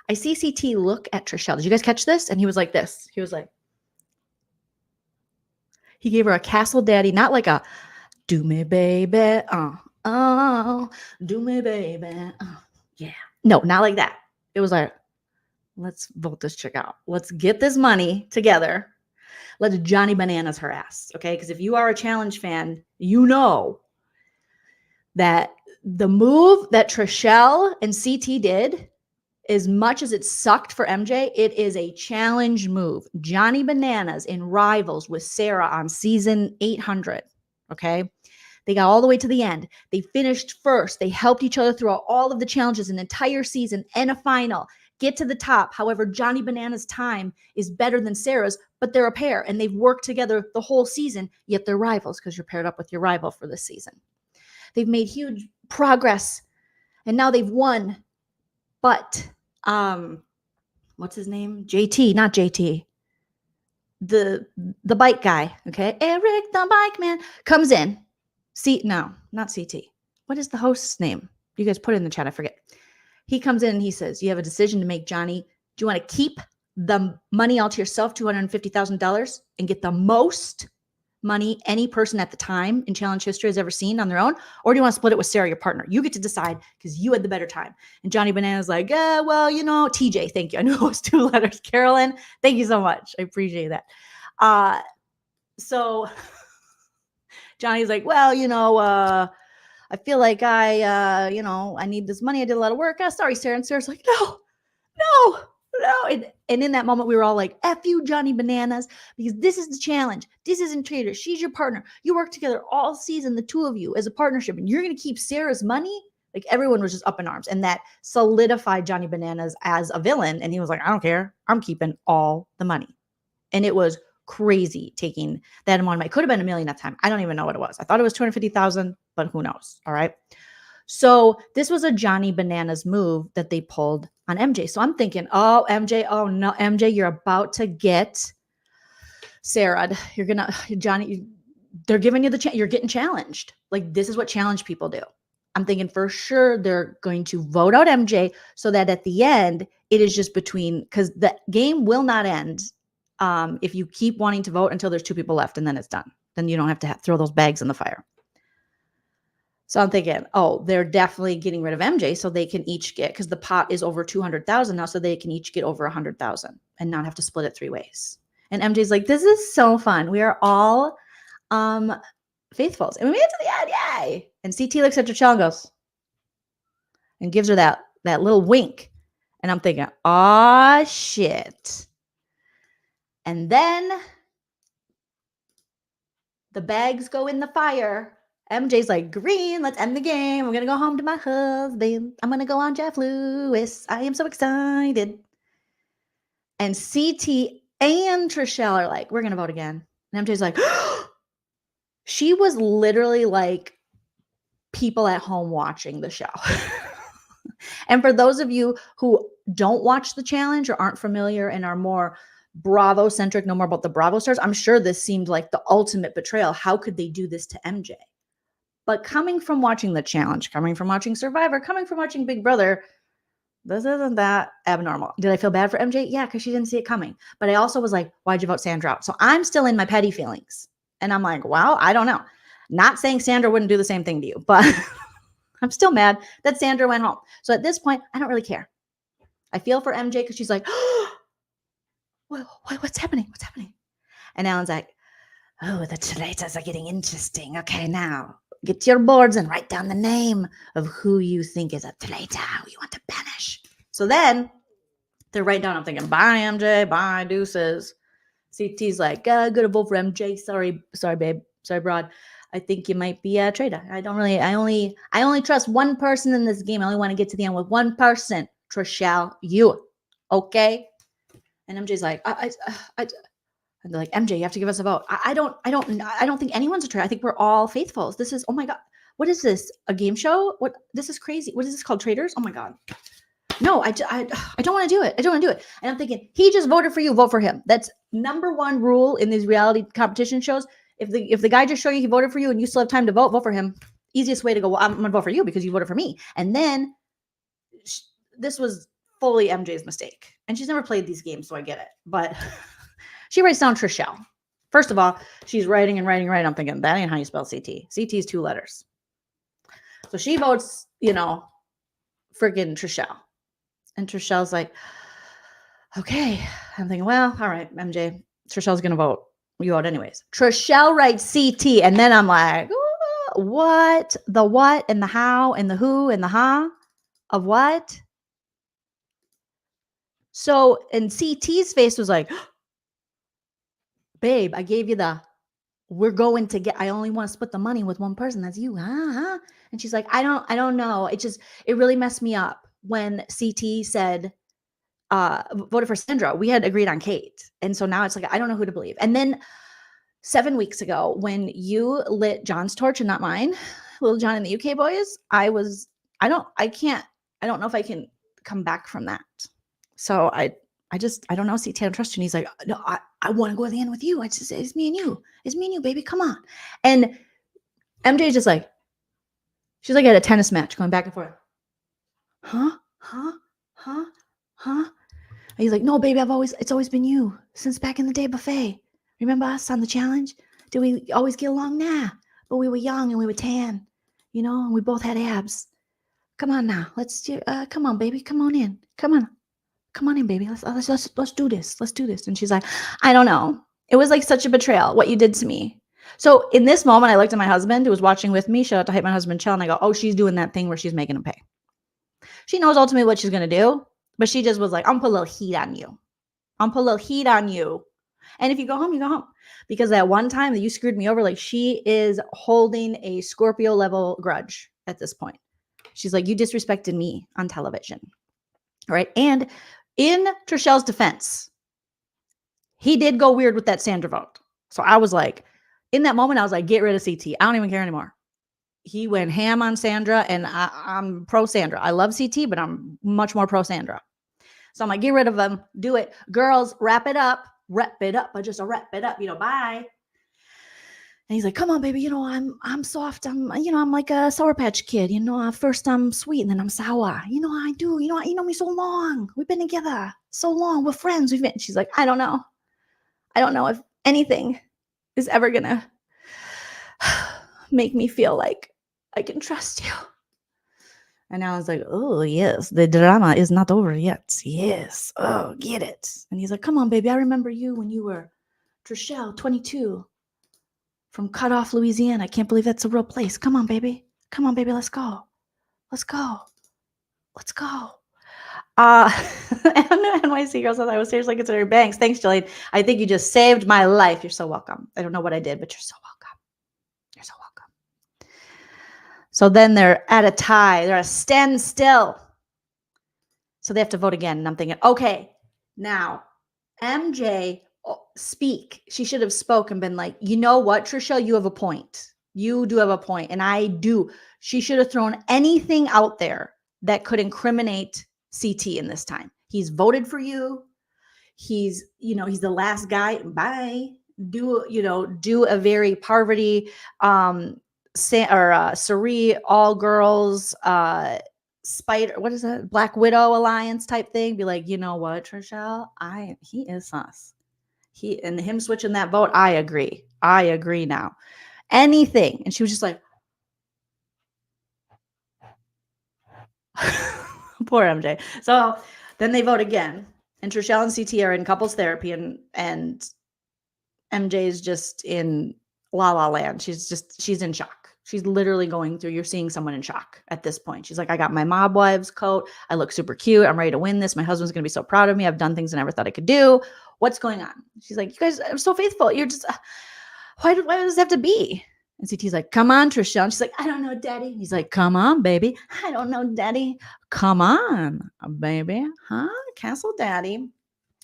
S1: I see CT look at Trishelle. Did you guys catch this? And he was like this. He was like, he gave her a castle daddy, not like a do me baby, oh, do me baby, yeah. No, not like that. It was like, let's vote this chick out. Let's get this money together. Let's Johnny Bananas her ass, okay? Because if you are a challenge fan, you know that the move that Trishelle and CT did, as much as it sucked for MJ, it is a challenge move. Johnny Bananas in Rivals with Sarah on season 800, okay? They got all the way to the end. They finished first. They helped each other throughout all of the challenges, an entire season and a final. Get to the top. However, Johnny Bananas' time is better than Sarah's, but they're a pair, and they've worked together the whole season, yet they're rivals because you're paired up with your rival for this season. They've made huge progress, and now they've won. But what's his name? JT, not JT. The bike guy, okay? Eric the bike man comes in. No, not CT. What is the host's name? You guys put it in the chat. I forget. He comes in and he says, you have a decision to make, Johnny. Do you want to keep the money all to yourself, $250,000, and get the most money any person at the time in challenge history has ever seen on their own? Or do you want to split it with Sarah, your partner? You get to decide because you had the better time. And Johnny Banana's like, well, TJ, thank you. I knew it was 2 letters. Carolyn, thank you so much. I appreciate that. So Johnny's like, well, I feel like I need this money. I did a lot of work. Sorry, Sarah. And Sarah's like, no. And in that moment, we were all like, F you, Johnny Bananas, because this is the challenge. This isn't Traitors. She's your partner. You work together all season, the 2 of you, as a partnership, and you're going to keep Sarah's money? Like, everyone was just up in arms. And that solidified Johnny Bananas as a villain. And he was like, I don't care. I'm keeping all the money. And it was crazy taking that amount of money. It could have been $1 million at the time. I don't even know what it was. I thought it was 250,000, but who knows? All right. So this was a Johnny Bananas move that they pulled on MJ. So I'm thinking, oh, MJ, oh no, MJ, you're about to get Sarah. They're giving you the chance. You're getting challenged. Like, this is what challenge people do. I'm thinking for sure they're going to vote out MJ so that at the end, it is just because the game will not end if you keep wanting to vote until there's 2 people left and then it's done. Then you don't have to throw those bags in the fire. So I'm thinking, oh, they're definitely getting rid of MJ so they can each get, because the pot is over 200,000 now, so they can each get over 100,000 and not have to split it 3 ways. And MJ's like, this is so fun. We are all faithfuls. And we made it to the end. Yay. And CT looks at Trishelle and goes, and gives her that little wink. And I'm thinking, oh, shit. And then the bags go in the fire. MJ's like, green, let's end the game. I'm going to go home to my husband. I'm going to go on Jeff Lewis. I am so excited. And CT and Trishelle are like, we're going to vote again. And MJ's like, she was literally like people at home watching the show. And for those of you who don't watch the challenge or aren't familiar and are more Bravo centric, know more about the Bravo stars, I'm sure this seemed like the ultimate betrayal. How could they do this to MJ? But coming from watching the challenge, coming from watching Survivor, coming from watching Big Brother, this isn't that abnormal. Did I feel bad for MJ? Yeah, because she didn't see it coming. But I also was like, why'd you vote Sandra out? So I'm still in my petty feelings. And I'm like, well, I don't know. Not saying Sandra wouldn't do the same thing to you, but I'm still mad that Sandra went home. So at this point, I don't really care. I feel for MJ because she's like, oh, what's happening? What's happening? And Alan's like, oh, the traitors are getting interesting. Okay, now get to your boards and write down the name of who you think is a traitor, who you want to banish. So then they're writing down, I'm thinking, bye, MJ, bye, deuces. CT's like, gonna vote for MJ. Sorry, babe. Sorry, broad. I think you might be a traitor. I only trust one person in this game. I only want to get to the end with one person. Trishelle, you. Okay? And MJ's like, and they're like, MJ, you have to give us a vote. I don't think anyone's a traitor. I think we're all faithfuls. This is, oh my God. What is this? A game show? What? This is crazy. What is this called? Traitors? Oh my God. No, I don't want to do it. I don't want to do it. And I'm thinking, he just voted for you. Vote for him. That's number one rule in these reality competition shows. If the guy just showed you he voted for you and you still have time to vote, vote for him. Easiest way to go, well, I'm going to vote for you because you voted for me. And then this was fully MJ's mistake. And she's never played these games, so I get it. But she writes down Trishelle. First of all, she's writing. I'm thinking, that ain't how you spell CT. CT is 2 letters. So she votes, freaking Trishelle. And Trishelle's like, okay. I'm thinking, well, all right, MJ, Trishelle's going to vote. You vote anyways. Trishelle writes CT. And then I'm like, what? The what and the how and the who and the ha of what? So, and CT's face was like, babe, I gave you I only want to split the money with one person. That's you. Huh? And she's like, I don't know. It really messed me up when CT said, voted for Sandra. We had agreed on Kate. And so now it's like, I don't know who to believe. And then 7 weeks ago, when you lit John's torch and not mine, little John and the UK boys, I don't know if I can come back from that. So I don't know, CT, I don't trust you. And he's like, no, I want to go to the end with you. It's me and you. It's me and you, baby. Come on. And MJ's just like, she's like at a tennis match going back and forth. Huh? And he's like, no, baby, it's always been you since back in the day buffet. Remember us on the challenge? Did we always get along? Nah, but we were young and we were tan, and we both had abs. Come on now. Come on, baby. Come on in. Come on in, baby. Let's do this. Let's do this. And she's like, I don't know. It was like such a betrayal, what you did to me. So in this moment, I looked at my husband who was watching with me. Shout out to Hype My Husband Chill. And I go, oh, she's doing that thing where she's making him pay. She knows ultimately what she's going to do, but she just was like, I'm going to put a little heat on you. And if you go home, you go home. Because that one time that you screwed me over, like she is holding a Scorpio level grudge at this point. She's like, you disrespected me on television. All right. And in Trishelle's defense, he did go weird with that Sandra vote. So I was like, in that moment, I was like, get rid of CT. I don't even care anymore. He went ham on Sandra, and I'm pro Sandra. I love CT, but I'm much more pro Sandra. So I'm like, get rid of him. Do it. Girls, wrap it up. But just wrap it up, bye. And he's like, come on, baby. I'm soft. I'm like a Sour Patch Kid. First I'm sweet and then I'm sour. I do. You know me so long. We've been together so long. We're friends. She's like, I don't know. I don't know if anything is ever going to make me feel like I can trust you. And I was like, oh, yes, the drama is not over yet. Yes. Oh, get it. And he's like, come on, baby. I remember you when you were Trishelle, 22, from Cut Off, Louisiana. I can't believe that's a real place. Come on, baby. Let's go. NYC girl says I was seriously considering banks. Thanks, Joleen. I think you just saved my life. You're so welcome. I don't know what I did, but you're so welcome. So then they're at a tie. They're at a standstill. So they have to vote again. And I'm thinking, okay, now MJ, speak. She should have spoken, been like, you know what, Trishelle, you have a point. You do have a point, and I do. She should have thrown anything out there that could incriminate CT in this time. He's voted for you. He's the last guy. Bye. Do a very Parvati, Sari, all girls, spider, what is that? Black Widow alliance type thing. Be like, you know what, Trishelle? He is sus. And him switching that vote, I agree now. Anything. And she was just like, poor MJ. So then they vote again. And Trishelle and CT are in couples therapy, and MJ is just in la la land. She's in shock. She's literally going through, you're seeing someone in shock at this point. She's like, I got my mob wives coat. I look super cute. I'm ready to win this. My husband's going to be so proud of me. I've done things I never thought I could do. What's going on? She's like, you guys are so faithful. You're just, why does it have to be? And CT's like, come on, Trishelle. And she's like, I don't know, daddy. He's like, come on, baby. I don't know, daddy. Come on, baby. Huh? Castle daddy.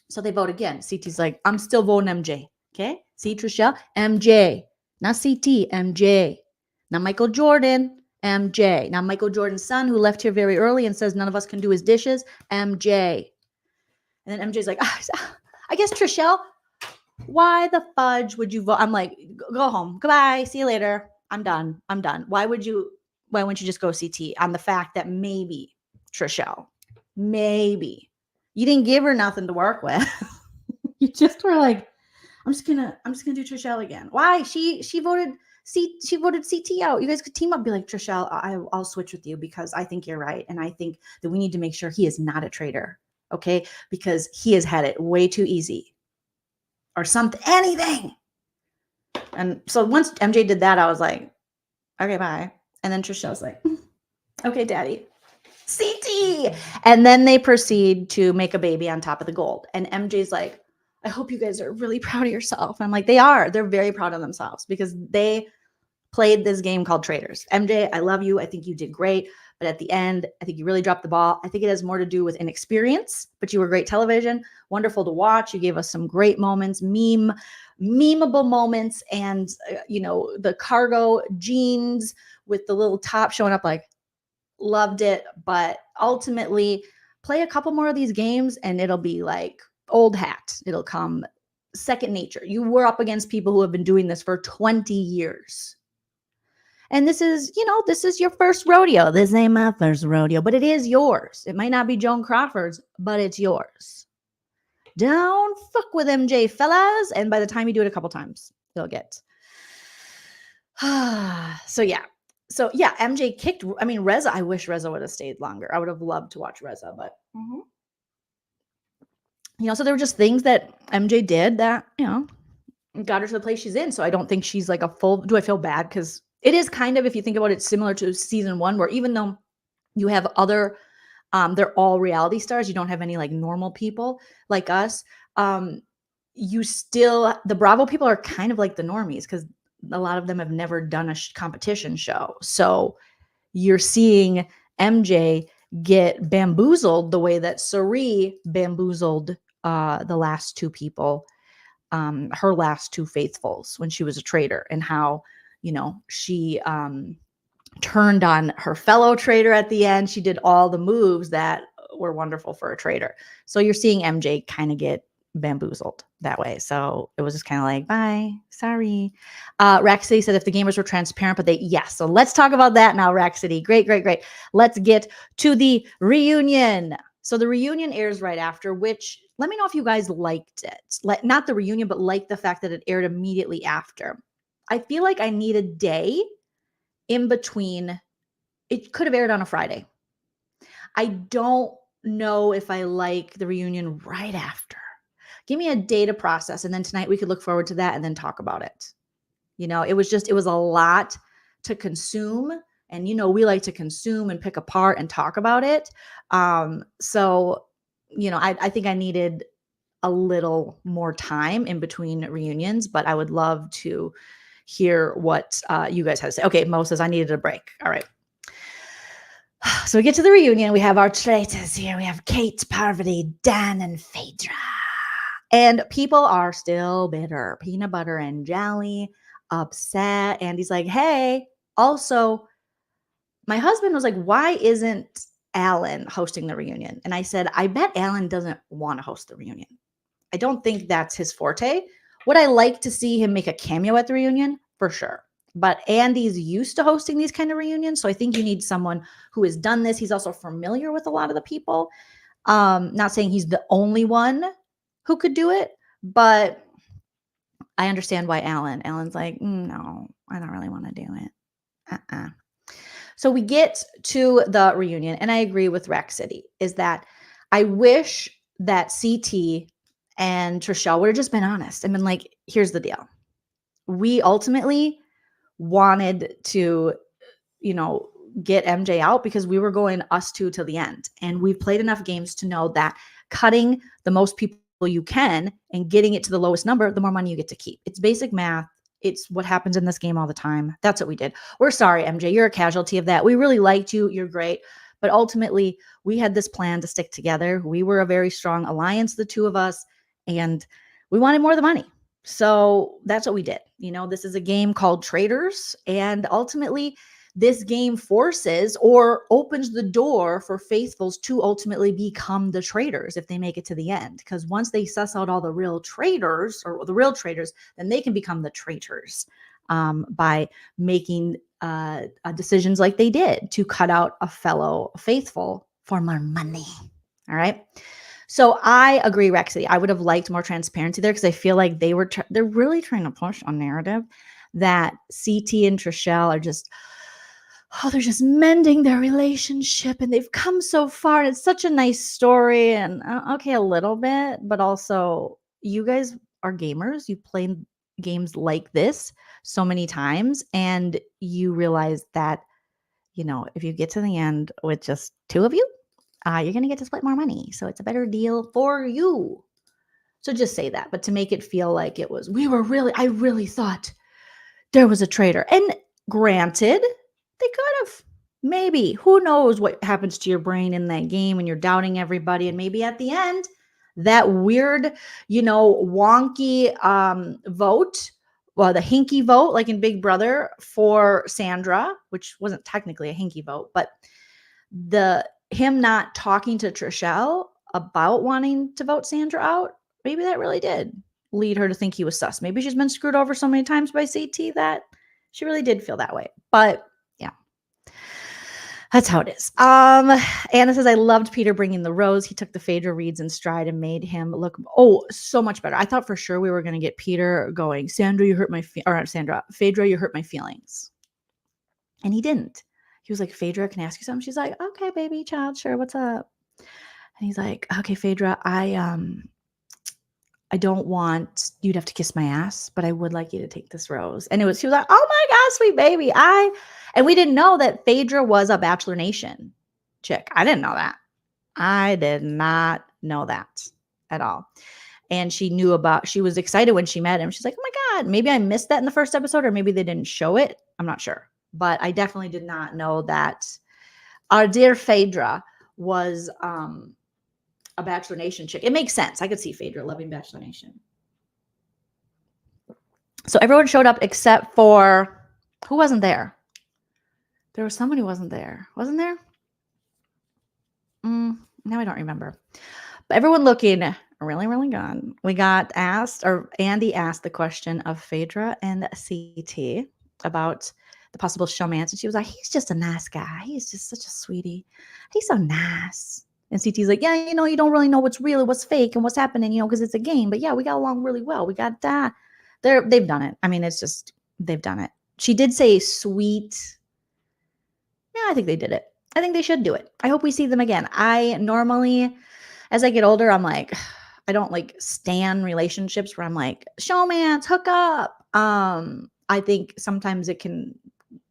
S1: So they vote again. CT's like, I'm still voting MJ. Okay? See, Trishelle? MJ. Not CT, MJ. Not Michael Jordan, MJ. Not Michael Jordan's son who left here very early and says none of us can do his dishes, MJ. And then MJ's like, I guess Trishelle, why the fudge would you vote? I'm like, go home. Goodbye. See you later. I'm done. Why wouldn't you just go CT on the fact that maybe Trishelle, maybe you didn't give her nothing to work with. You just were like, I'm just gonna do Trishelle again. Why? She voted CT out. You guys could team up, be like, Trishelle, I'll switch with you because I think you're right. And I think that we need to make sure he is not a traitor. Okay. Because he has had it way too easy. Or something, anything. And so once MJ did that, I was like, okay, bye. And then Trishelle's like, okay, daddy, CT. And then they proceed to make a baby on top of the gold. And MJ's like, I hope you guys are really proud of yourself. And I'm like, they are. They're very proud of themselves because they played this game called Traitors. MJ, I love you. I think you did great. But at the end, I think you really dropped the ball. I think it has more to do with inexperience, but you were great television. Wonderful to watch. You gave us some great moments, memeable moments. And, the cargo jeans with the little top showing up, like, loved it. But ultimately, play a couple more of these games and it'll be like old hat. It'll come second nature. You were up against people who have been doing this for 20 years. And this is your first rodeo. This ain't my first rodeo, but it is yours. It might not be Joan Crawford's, but it's yours. Don't fuck with MJ, fellas. And by the time you do it a couple times, you'll get. So yeah, MJ kicked. I mean, Reza. I wish Reza would have stayed longer. I would have loved to watch Reza, but so there were just things that MJ did that got her to the place she's in. So I don't think she's like a full. Do I feel bad? Because it is kind of, if you think about it, similar to season 1, where even though you have other, they're all reality stars, you don't have any like normal people like us. You still, the Bravo people are kind of like the normies because a lot of them have never done a competition show. So you're seeing MJ get bamboozled the way that Sari bamboozled the last two people, her last two faithfuls when she was a traitor, and how she turned on her fellow traitor at the end. She did all the moves that were wonderful for a traitor. So you're seeing MJ kind of get bamboozled that way. So it was just kind of like, bye, sorry. Rack City said if the gamers were transparent, but yes. So let's talk about that now, Rack City. Great. Let's get to the reunion. So the reunion airs right after, which let me know if you guys liked it. Not the reunion, but like the fact that it aired immediately after. I feel like I need a day in between. It could have aired on a Friday. I don't know if I like the reunion right after. Give me a day to process. And then tonight we could look forward to that and then talk about it. It was a lot to consume. And, we like to consume and pick apart and talk about it. So, I think I needed a little more time in between reunions, but I would love to hear what you guys had to say. Okay, Mo says I needed a break. All right. So we get to the reunion. We have our traitors here. We have Kate, Parvati, Dan, and Phaedra. And people are still bitter. Peanut Butter and Jelly, upset. And he's like, hey, also, my husband was like, why isn't Alan hosting the reunion? And I said, I bet Alan doesn't want to host the reunion. I don't think that's his forte. Would I like to see him make a cameo at the reunion? For sure. But Andy's used to hosting these kind of reunions. So I think you need someone who has done this. He's also familiar with a lot of the people. Not saying he's the only one who could do it, but I understand why Alan's like, no, I don't really want to do it. So we get to the reunion, and I agree with Rack City, is that I wish that CT and Trishelle would have just been honest and been like, here's the deal. We ultimately wanted to, get MJ out because we were going us two to the end. And we've played enough games to know that cutting the most people you can and getting it to the lowest number, the more money you get to keep. It's basic math. It's what happens in this game all the time. That's what we did. We're sorry, MJ. You're a casualty of that. We really liked you. You're great. But ultimately, we had this plan to stick together. We were a very strong alliance, the two of us, and we wanted more of the money. So that's what we did. This is a game called Traitors, and ultimately, this game forces or opens the door for faithfuls to ultimately become the traitors if they make it to the end. Because once they suss out all the real traitors or the real traitors, then they can become the traitors by making decisions like they did to cut out a fellow faithful for more money. All right. So I agree, Rexy. I would have liked more transparency there because I feel like they're really trying to push a narrative that CT and Trishelle are just, they're just mending their relationship and they've come so far. And it's such a nice story. And okay, a little bit, but also you guys are gamers. You play games like this so many times and you realize that, if you get to the end with just two of you, you're going to get to split more money. So it's a better deal for you. So just say that. But to make it feel like I really thought there was a traitor. And granted, they could have. Maybe. Who knows what happens to your brain in that game when you're doubting everybody. And maybe at the end, that weird, wonky vote, well, the hinky vote, like in Big Brother for Sandra, which wasn't technically a hinky vote, but him not talking to Trishelle about wanting to vote Sandra out, maybe that really did lead her to think he was sus. Maybe she's been screwed over so many times by CT that she really did feel that way. But that's how it is. Anna says, I loved Peter bringing the rose. He took the Phaedra reads in stride and made him look, so much better. I thought for sure we were going to get Peter going, Phaedra, you hurt my feelings. And he didn't. He was like, Phaedra, can I ask you something? She's like, okay, baby child, sure, what's up? And he's like, okay, Phaedra, I don't want you to have to kiss my ass, but I would like you to take this rose. And she was like, oh my gosh, sweet baby. And we didn't know that Phaedra was a Bachelor Nation chick. I didn't know that. I did not know that at all. And she was excited when she met him. She's like, oh my God, maybe I missed that in the first episode, or maybe they didn't show it. I'm not sure. But I definitely did not know that our dear Phaedra was a Bachelor Nation chick. It makes sense. I could see Phaedra loving Bachelor Nation. So everyone showed up except for, who wasn't there? There was somebody who wasn't there. Wasn't there? Now I don't remember. But everyone looking really, really good. We got asked, or Andy asked the question of Phaedra and CT about the possible showmance. And she was like, he's just a nice guy. He's just such a sweetie. He's so nice. And CT's like, yeah, you don't really know what's real and what's fake and what's happening, because it's a game. But yeah, we got along really well. We got that. They've done it. I mean, it's just, they've done it. She did say sweet. Yeah, I think they did it. I think they should do it. I hope we see them again. I normally, as I get older, I'm like, I don't like stan relationships where I'm like, showmance, hook up. I think sometimes it can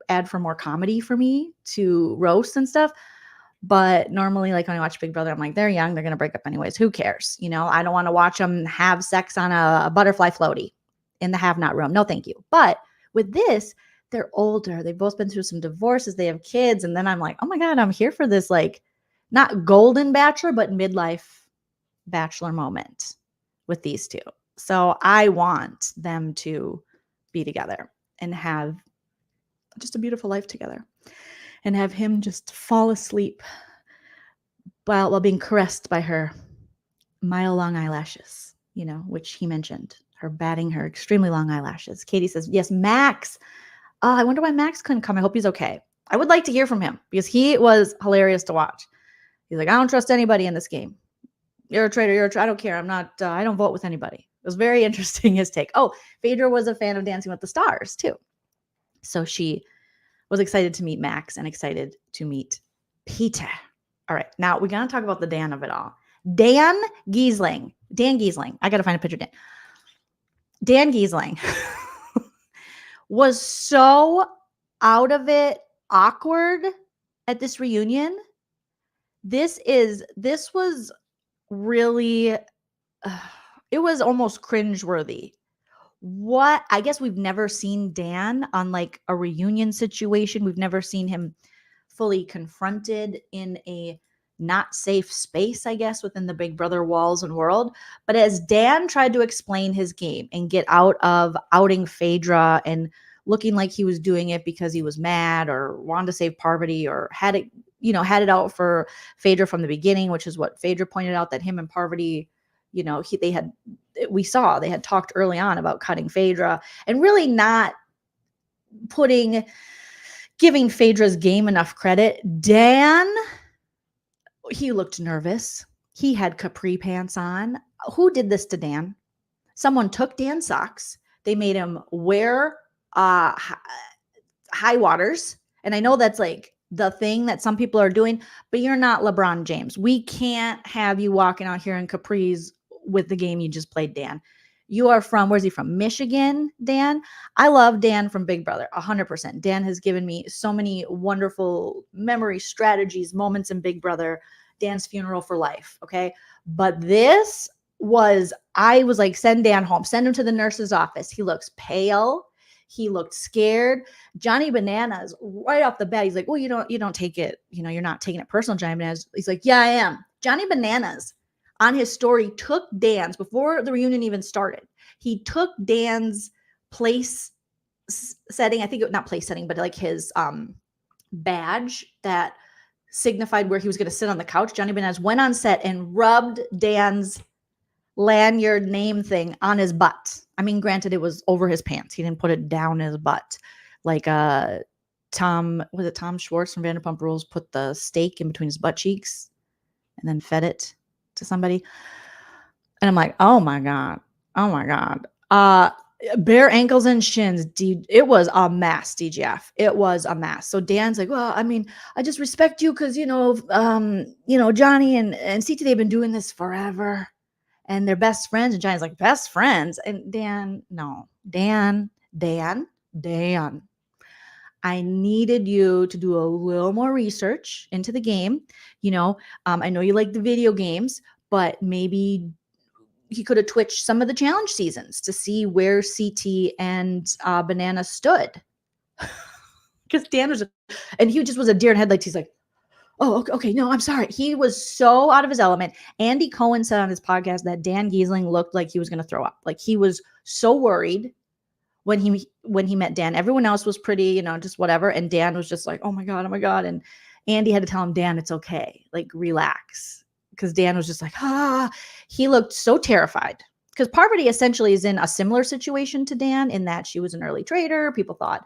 S1: add for more comedy for me to roast and stuff. But normally, like when I watch Big Brother, I'm like, they're young. They're going to break up anyways. Who cares? I don't want to watch them have sex on a butterfly floaty in the have-not room. No, thank you. But with this, they're older. They've both been through some divorces. They have kids. And then I'm like, oh my God, I'm here for this, like, not golden bachelor, but midlife bachelor moment with these two. So I want them to be together and have just a beautiful life together. And have him just fall asleep while being caressed by her mile-long eyelashes, which he mentioned, her batting her extremely long eyelashes. Katie says, yes, Max. I wonder why Max couldn't come. I hope he's okay. I would like to hear from him because he was hilarious to watch. He's like, I don't trust anybody in this game. You're a traitor. I don't care. I'm not, I don't vote with anybody. It was very interesting, his take. Oh, Phaedra was a fan of Dancing with the Stars too. So she was excited to meet Max and excited to meet Peter. All right. Now we're going to talk about the Dan of it all. Dan Giesling. I got to find a picture of Dan. Dan Giesling was so out of it awkward at this reunion. This was really it was almost cringeworthy. What, I guess we've never seen Dan on like a reunion situation. We've never seen him fully confronted in a not safe space, I guess, within the Big Brother walls and world. But as Dan tried to explain his game and get out of outing Phaedra and looking like he was doing it because he was mad or wanted to save Parvati or had it out for Phaedra from the beginning, which is what Phaedra pointed out, that him and Parvati, they had talked early on about cutting Phaedra and really not giving Phaedra's game enough credit. Dan, he looked nervous. He had capri pants on. Who did this to Dan? Someone took Dan's socks. They made him wear high waters. And I know that's like the thing that some people are doing, but you're not LeBron James. We can't have you walking out here in capris with the game you just played, Dan. You are from, where's he from? Michigan, Dan? I love Dan from Big Brother, 100%. Dan has given me so many wonderful memory strategies, moments in Big Brother, Dan's funeral for life, okay? But I was like, send Dan home. Send him to the nurse's office. He looks pale. He looked scared. Johnny Bananas, right off the bat, he's like, well, you don't take it, you're not taking it personal, Johnny Bananas. He's like, yeah, I am. Johnny Bananas on his story took Dan's, before the reunion even started, he took Dan's place setting, I think not place setting, but like his badge that signified where he was going to sit on the couch. Johnny Bananas went on set and rubbed Dan's lanyard name thing on his butt. I mean, granted, it was over his pants. He didn't put it down his butt. Like Tom Schwartz from Vanderpump Rules put the steak in between his butt cheeks and then fed it to somebody. And I'm like, oh my God. Bare ankles and shins. It was a mess, DGF. It was a mess. So Dan's like, well, I mean, I just respect you because, Johnny and CT, they've been doing this forever. And they're best friends. And Johnny's like, best friends? And Dan, no. Dan. I needed you to do a little more research into the game. I know you like the video games, but maybe he could have twitched some of the challenge seasons to see where CT and Banana stood. Because Dan he just was a deer in headlights. He's like, oh, okay, no, I'm sorry. He was so out of his element. Andy Cohen said on his podcast that Dan Giesling looked like he was going to throw up. Like he was so worried when he met Dan. Everyone else was pretty, just whatever. And Dan was just like, oh my God. And Andy had to tell him, Dan, it's okay. Like, relax. Because Dan was just like, he looked so terrified. Because Parvati essentially is in a similar situation to Dan in that she was an early traitor. People thought,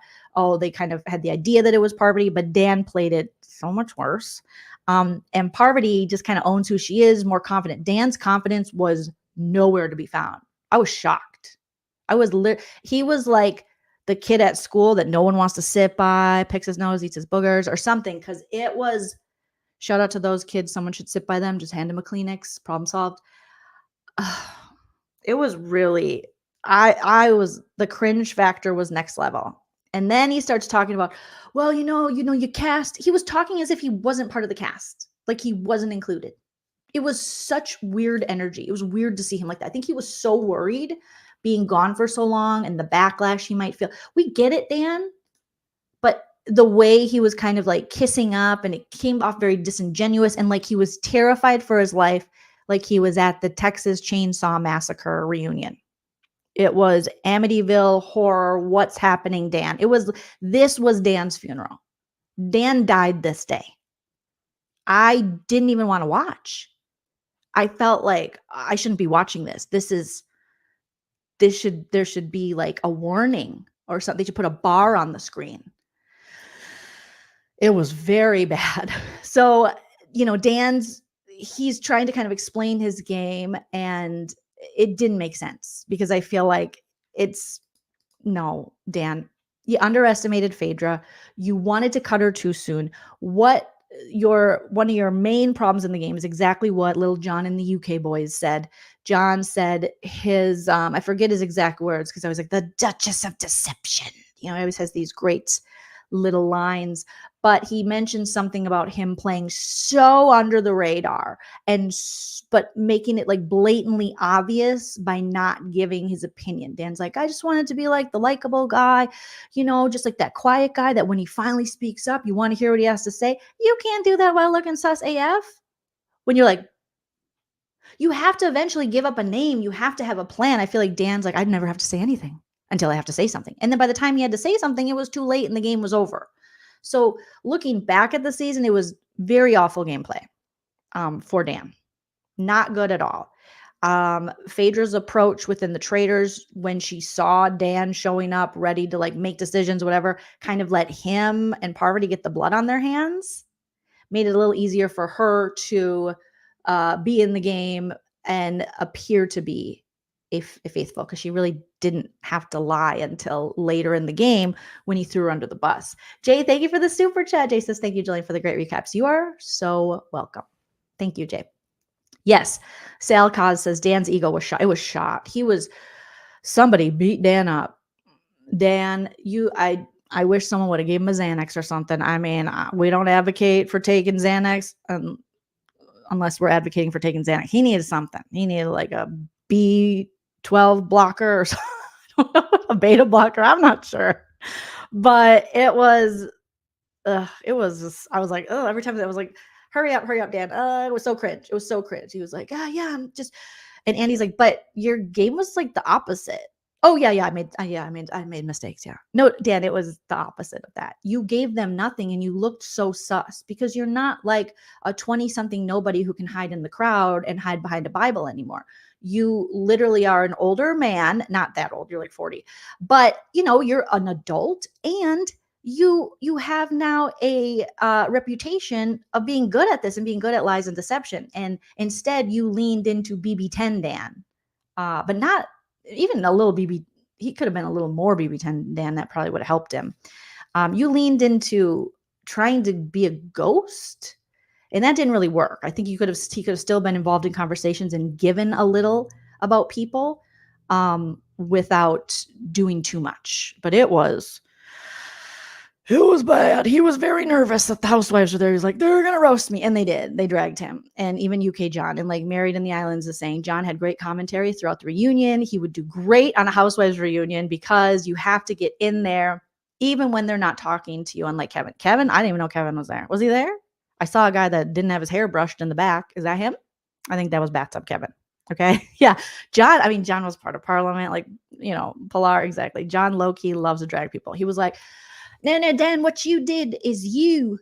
S1: they kind of had the idea that it was Parvati, but Dan played it so much worse. And Parvati just kind of owns who she is, more confident. Dan's confidence was nowhere to be found. I was shocked. He was like the kid at school that no one wants to sit by, picks his nose, eats his boogers or something. Because it was, shout out to those kids. Someone should sit by them. Just hand them a Kleenex. Problem solved. It was really, the cringe factor was next level. And then he starts talking about, well, you cast. He was talking as if he wasn't part of the cast, like he wasn't included. It was such weird energy. It was weird to see him like that. I think he was so worried being gone for so long and the backlash he might feel. We get it, Dan, but the way he was kind of like kissing up and it came off very disingenuous and like he was terrified for his life, like he was at the Texas Chainsaw Massacre reunion. It was Amityville horror. What's happening, Dan? This was Dan's funeral. Dan died this day. I didn't even want to watch. I felt like I shouldn't be watching this. There should be like a warning or something. They should put a bar on the screen. It was very bad. So, he's trying to kind of explain his game and it didn't make sense because I feel like no, Dan, you underestimated Phaedra. You wanted to cut her too soon. One of your main problems in the game is exactly what Little John and the UK boys said. John said his, I forget his exact words because I was like, the Duchess of Deception. he always has these great little lines, but he mentioned something about him playing so under the radar but making it like blatantly obvious by not giving his opinion. Dan's like, I just wanted to be like the likable guy, just like that quiet guy that when he finally speaks up, you want to hear what he has to say. You can't do that while looking sus AF. When you're like, you have to eventually give up a name. You have to have a plan. I feel like Dan's like, I'd never have to say anything until I have to say something. And then by the time he had to say something, it was too late and the game was over. So looking back at the season, it was very awful gameplay for Dan. Not good at all. Phaedra's approach within the Traitors, when she saw Dan showing up ready to like make decisions, whatever, kind of let him and Parvati get the blood on their hands, made it a little easier for her to be in the game and appear to be faithful, because she really didn't have to lie until later in the game when he threw her under the bus. Jay, thank you for the super chat. Jay says, thank you, Joleen, for the great recaps. You are so welcome. Thank you, Jay. Yes, Sal Kaz says Dan's ego was shot. It was shot. Somebody beat Dan up. Dan, I wish someone would have gave him a Xanax or something. I mean, we don't advocate for taking Xanax unless we're advocating for taking Xanax. He needed something. He needed like a B12 blocker or something. I don't know, a beta blocker. I'm not sure. But it was just, I was like, oh, every time I was like, hurry up, Dan. It was so cringe. It was so cringe. He was like, yeah, I'm just, and Andy's like, but your game was like the opposite. Oh yeah, I made mistakes. Yeah. No, Dan, it was the opposite of that. You gave them nothing and you looked so sus, because you're not like a 20-something nobody who can hide in the crowd and hide behind a Bible anymore. You literally are an older man, not that old, you're like 40, but you're an adult, and you have now a reputation of being good at this and being good at lies and deception. And instead you leaned into BB10 Dan, but not even a little BB. He could have been a little more BB10 Dan. That probably would have helped him. You leaned into trying to be a ghost, and that didn't really work. I think he could have still been involved in conversations and given a little about people without doing too much. But it was bad. He was very nervous that the housewives were there. He was like, they're going to roast me. And they did. They dragged him. And even UK John, and like Married in the Islands is saying, John had great commentary throughout the reunion. He would do great on a housewives reunion because you have to get in there even when they're not talking to you, unlike Kevin. Kevin, I didn't even know Kevin was there. Was he there? I saw a guy that didn't have his hair brushed in the back. Is that him? I think that was Bathtub Kevin. Okay. Yeah. John was part of Parliament, like, Pilar. Exactly. John low-key loves to drag people. He was like, no, Dan, what you did is you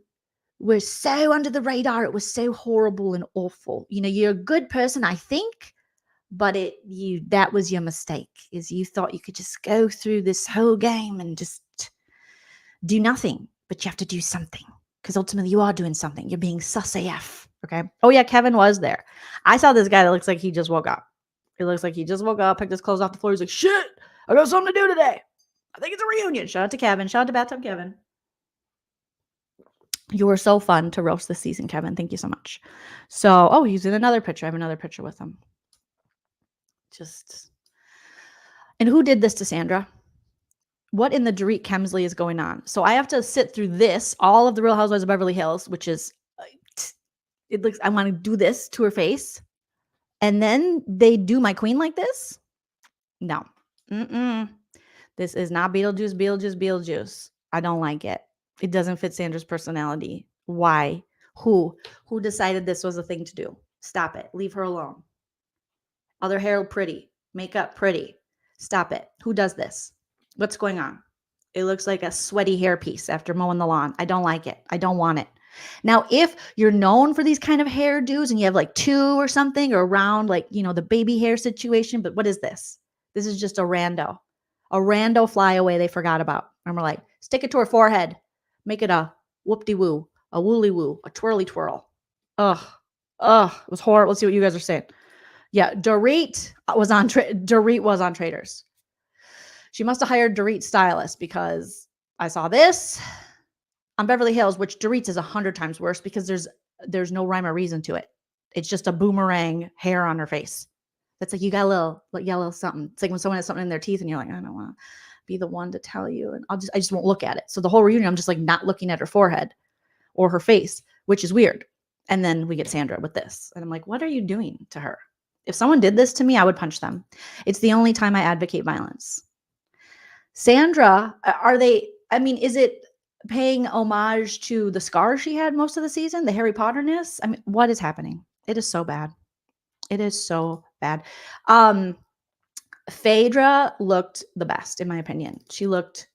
S1: were so under the radar. It was so horrible and awful. You're a good person, I think, but that was your mistake, is you thought you could just go through this whole game and just do nothing, but you have to do something, because ultimately you are doing something. You're being sus AF. Okay. Oh yeah, Kevin was there. I saw this guy that looks like he just woke up. It looks like he just woke up, picked his clothes off the floor. He's like, shit, I got something to do today. I think it's a reunion. Shout out to Kevin. Shout out to Bathtub Kevin. You were so fun to roast this season, Kevin. Thank you so much. So, he's in another picture. I have another picture with him. And who did this to Sandra? What in the Dorit Kemsley is going on? So I have to sit through this, all of the Real Housewives of Beverly Hills, which is, it looks, I want to do this to her face. And then they do my queen like this? No. This is not Beetlejuice. I don't like it. It doesn't fit Sandra's personality. Why? Who decided this was a thing to do? Stop it. Leave her alone. Other hair pretty. Makeup pretty. Stop it. Who does this? What's going on? It looks like a sweaty hairpiece after mowing the lawn. I don't like it. I don't want it. Now, if you're known for these kind of hairdos and you have like two or something, or around like, the baby hair situation, but what is this? This is just a rando flyaway they forgot about. And we're like, stick it to her forehead. Make it a whoop-de-woo, a woolly-woo, a twirly-twirl. Ugh. It was horrible. Let's see what you guys are saying. Yeah, Dorit was on Traitors. She must have hired Dorit's stylist, because I saw this on Beverly Hills, which Dorit's is 100 times worse, because there's no rhyme or reason to it. It's just a boomerang hair on her face. That's like, you got a little something. It's like when someone has something in their teeth and you're like, I don't want be the one to tell you. And I just won't look at it. So the whole reunion, I'm just like not looking at her forehead or her face, which is weird. And then we get Sandra with this. And I'm like, what are you doing to her? If someone did this to me, I would punch them. It's the only time I advocate violence. Sandra, is it paying homage to the scar she had most of the season, the Harry Potterness? I mean, what is happening? It is so bad. It is so bad. Phaedra looked the best, in my opinion. She looked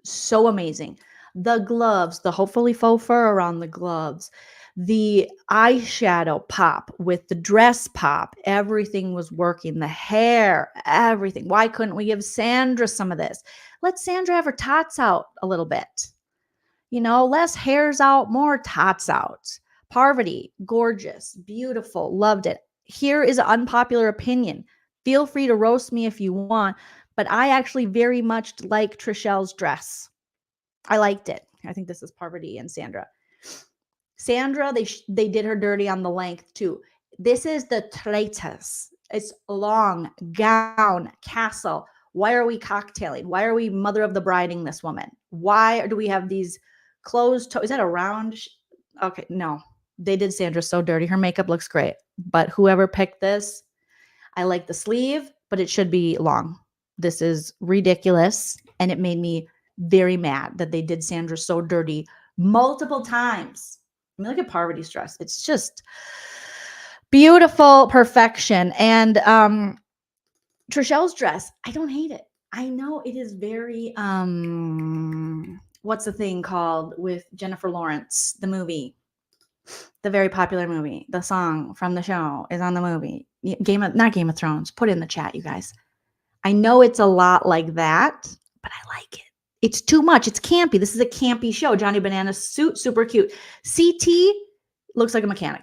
S1: so amazing. The gloves, the hopefully faux fur around the gloves, the eyeshadow pop with the dress pop, everything was working. The hair, everything. Why couldn't we give Sandra some of this? Let Sandra have her tots out a little bit. Less hairs out, more tots out. Parvati, gorgeous, beautiful, loved it. Here is an unpopular opinion. Feel free to roast me if you want, but I actually very much like Trishelle's dress. I liked it. I think this is Parvati and Sandra. Sandra, they did her dirty on the length too. This is the traitors. It's long gown, castle. Why are we cocktailing? Why are we mother of the briding this woman? Why do we have these closed toes? Is that a round? Okay, no. They did Sandra so dirty. Her makeup looks great. But whoever picked this, I like the sleeve, but it should be long. This is ridiculous. And it made me very mad that they did Sandra so dirty multiple times. I mean, look at Parvati's dress. It's just beautiful perfection. And Trishelle's dress, I don't hate it. I know it is very, what's the thing called with Jennifer Lawrence, the movie, the very popular movie, the song from the show is on the movie. Not Game of Thrones. Put it in the chat, you guys. I know it's a lot like that, but I like it. It's too much. It's campy. This is a campy show. Johnny Bananas suit, super cute. CT looks like a mechanic.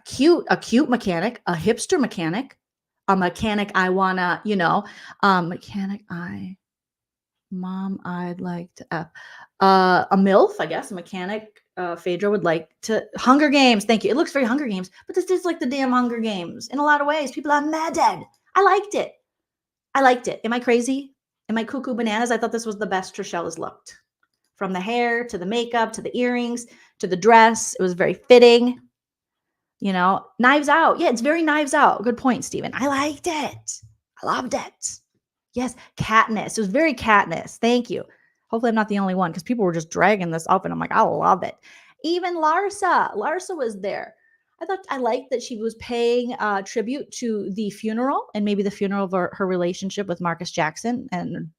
S1: A cute mechanic, a hipster mechanic, a mechanic I wanna, mom, I'd like to F. A MILF, I guess, a mechanic Phaedra would like to. Hunger Games, thank you. It looks very Hunger Games, but this is like the damn Hunger Games in a lot of ways. People are mad at. I liked it. Am I crazy? Am I cuckoo bananas? I thought this was the best Trishelle has looked. From the hair to the makeup to the earrings to the dress. It was very fitting. Knives Out. Yeah, it's very Knives Out. Good point, Stephen. I liked it. I loved it. Yes, Katniss. It was very Katniss. Thank you. Hopefully I'm not the only one because people were just dragging this up and I'm like, I love it. Even Larsa. Larsa was there. I liked that she was paying tribute to the funeral and maybe the funeral of her relationship with Marcus Jackson and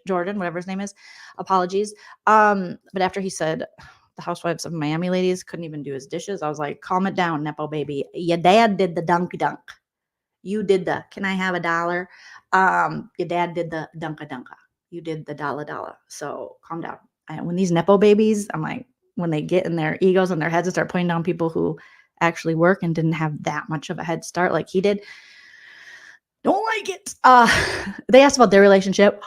S1: Jordan, whatever his name is. Apologies. But after he said the Housewives of Miami ladies couldn't even do his dishes, I was like, calm it down, Nepo baby. Your dad did the dunk. You did the, can I have $1? Your dad did the dunka. You did the dollar. So calm down. When these Nepo babies, I'm like, when they get in their egos and their heads and start putting down people who actually work and didn't have that much of a head start like he did, don't like it. They asked about their relationship.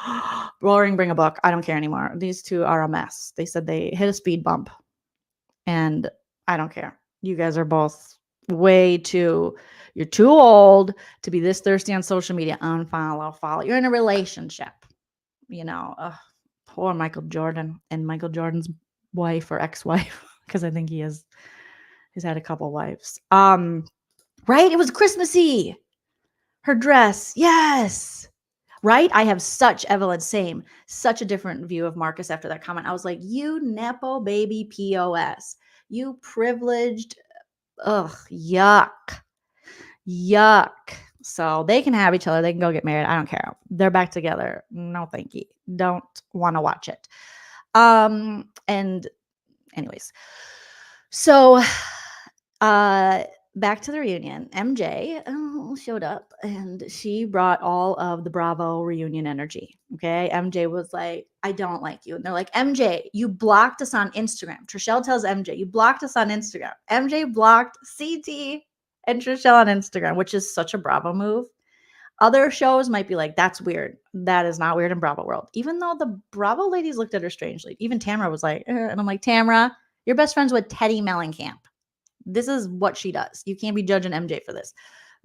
S1: Roaring, bring a book. I don't care anymore. These two are a mess. They said they hit a speed bump and I don't care. You guys are both you're too old to be this thirsty on social media. Unfollow, follow. You're in a relationship. Poor Michael Jordan and Michael Jordan's wife or ex-wife, because I think he's had a couple wives. Right? It was Christmassy. Her dress. Yes. Right? I have such a different view of Marcus after that comment. I was like, you Nepo baby POS. You privileged. Ugh, yuck. So they can have each other. They can go get married. I don't care. They're back together. No, thank you. Don't want to watch it. And anyways, so back to the reunion. MJ showed up and she brought all of the Bravo reunion energy. Okay. MJ was like, I don't like you. And they're like, MJ, you blocked us on Instagram. Trishelle tells MJ, you blocked us on Instagram. MJ blocked CT and Trishelle on Instagram, which is such a Bravo move. Other shows might be like, that's weird. That is not weird in Bravo world. Even though the Bravo ladies looked at her strangely. Even Tamara was like, and I'm like, Tamara, you're best friends with Teddy Mellencamp. This is what she does. You can't be judging MJ for this.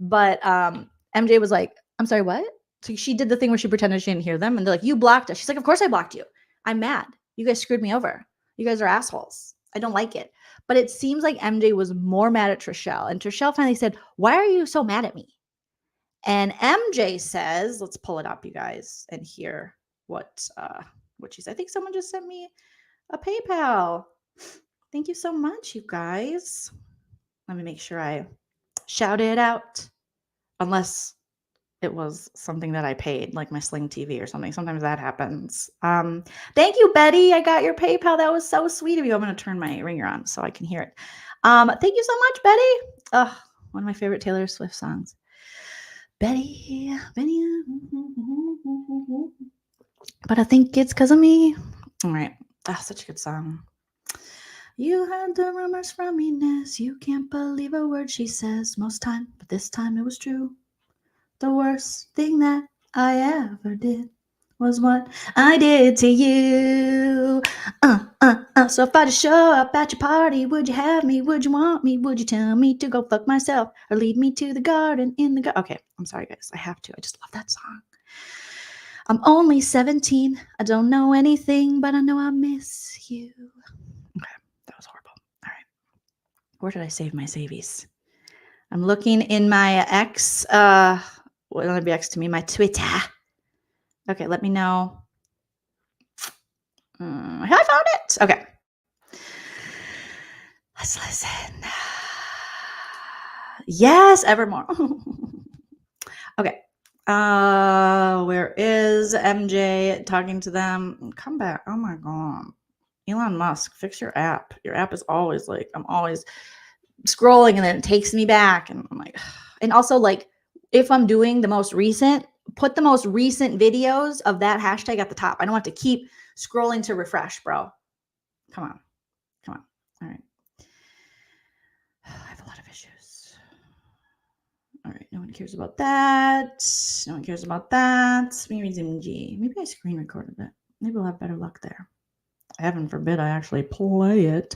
S1: But MJ was like, I'm sorry, what? So she did the thing where she pretended she didn't hear them, and they're like, "You blocked us." She's like, "Of course I blocked you. I'm mad. You guys screwed me over. You guys are assholes. I don't like it." But it seems like MJ was more mad at Trishelle, and Trishelle finally said, "Why are you so mad at me?" And MJ says, "Let's pull it up, you guys, and hear what she said." I think someone just sent me a PayPal. Thank you so much, you guys. Let me make sure I shout it out, unless it was something that I paid, like my Sling TV or something. Sometimes that happens. Thank you, Betty. I got your PayPal. That was so sweet of you. I'm going to turn my ringer on so I can hear it. Thank you so much, Betty. One of my favorite Taylor Swift songs. Betty, Betty. But I think it's because of me. All right. Such a good song. You heard the rumors from Inez. You can't believe a word she says most time, but this time it was true. The worst thing that I ever did was what I did to you. So if I just show up at your party, would you have me? Would you want me? Would you tell me to go fuck myself or lead me to the garden in the Okay, I'm sorry, guys. I have to. I just love that song. I'm only 17. I don't know anything, but I know I miss you. Okay, that was horrible. All right. Where did I save my savies? I'm looking in my X. What will be X to me? My Twitter. Okay, let me know. I found it. Okay. Let's listen. Yes, Evermore. Okay. Where is MJ talking to them? Come back. Oh my God. Elon Musk, fix your app. Your app is always like, I'm always scrolling and then it takes me back. And I'm like, and also like, if I'm doing the most recent, put the most recent videos of that hashtag at the top. I don't have to keep scrolling to refresh, bro. Come on. Come on. All right. I have a lot of issues. All right. No one cares about that. No one cares about that. Maybe I screen recorded it. Maybe we'll have better luck there. Heaven forbid I actually play it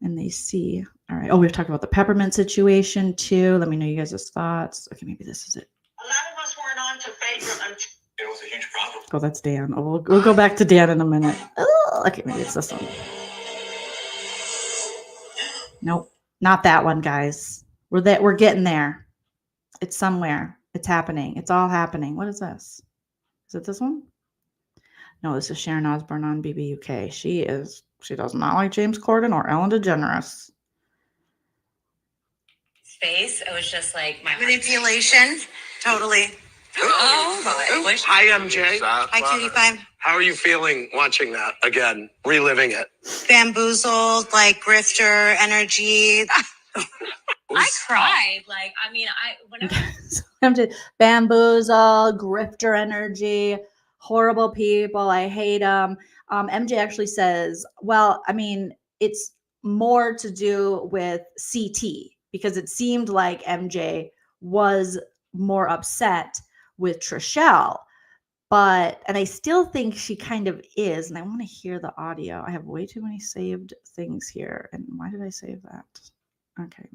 S1: and they see. All right. Oh, we've talked about the peppermint situation too. Let me know you guys' thoughts. Okay, maybe this is it.
S5: A lot of us weren't on to Facebook. It was a huge problem.
S1: Oh, that's Dan. Oh, we'll go back to Dan in a minute. Oh, okay, maybe it's this one. Nope, not that one, guys. We're getting there. It's somewhere. It's happening. It's all happening. What is this? Is it this one? No, this is Sharon Osbourne on BBUK. She does not like James Corden or Ellen DeGeneres.
S6: Space. It was just like my
S5: Manipulation. Totally.
S7: Hi, MJ.
S5: Hi, Cutie Pie.
S7: How are you feeling watching that again, reliving it?
S5: Bamboozled, like grifter energy.
S6: I cried. Like, I mean, whenever
S1: I'm just bamboozle, grifter energy, horrible people. I hate them. MJ actually says, well, I mean, it's more to do with CT because it seemed like MJ was more upset with Trishelle, and I still think she kind of is, and I want to hear the audio. I have way too many saved things here, and why did I save that? Okay,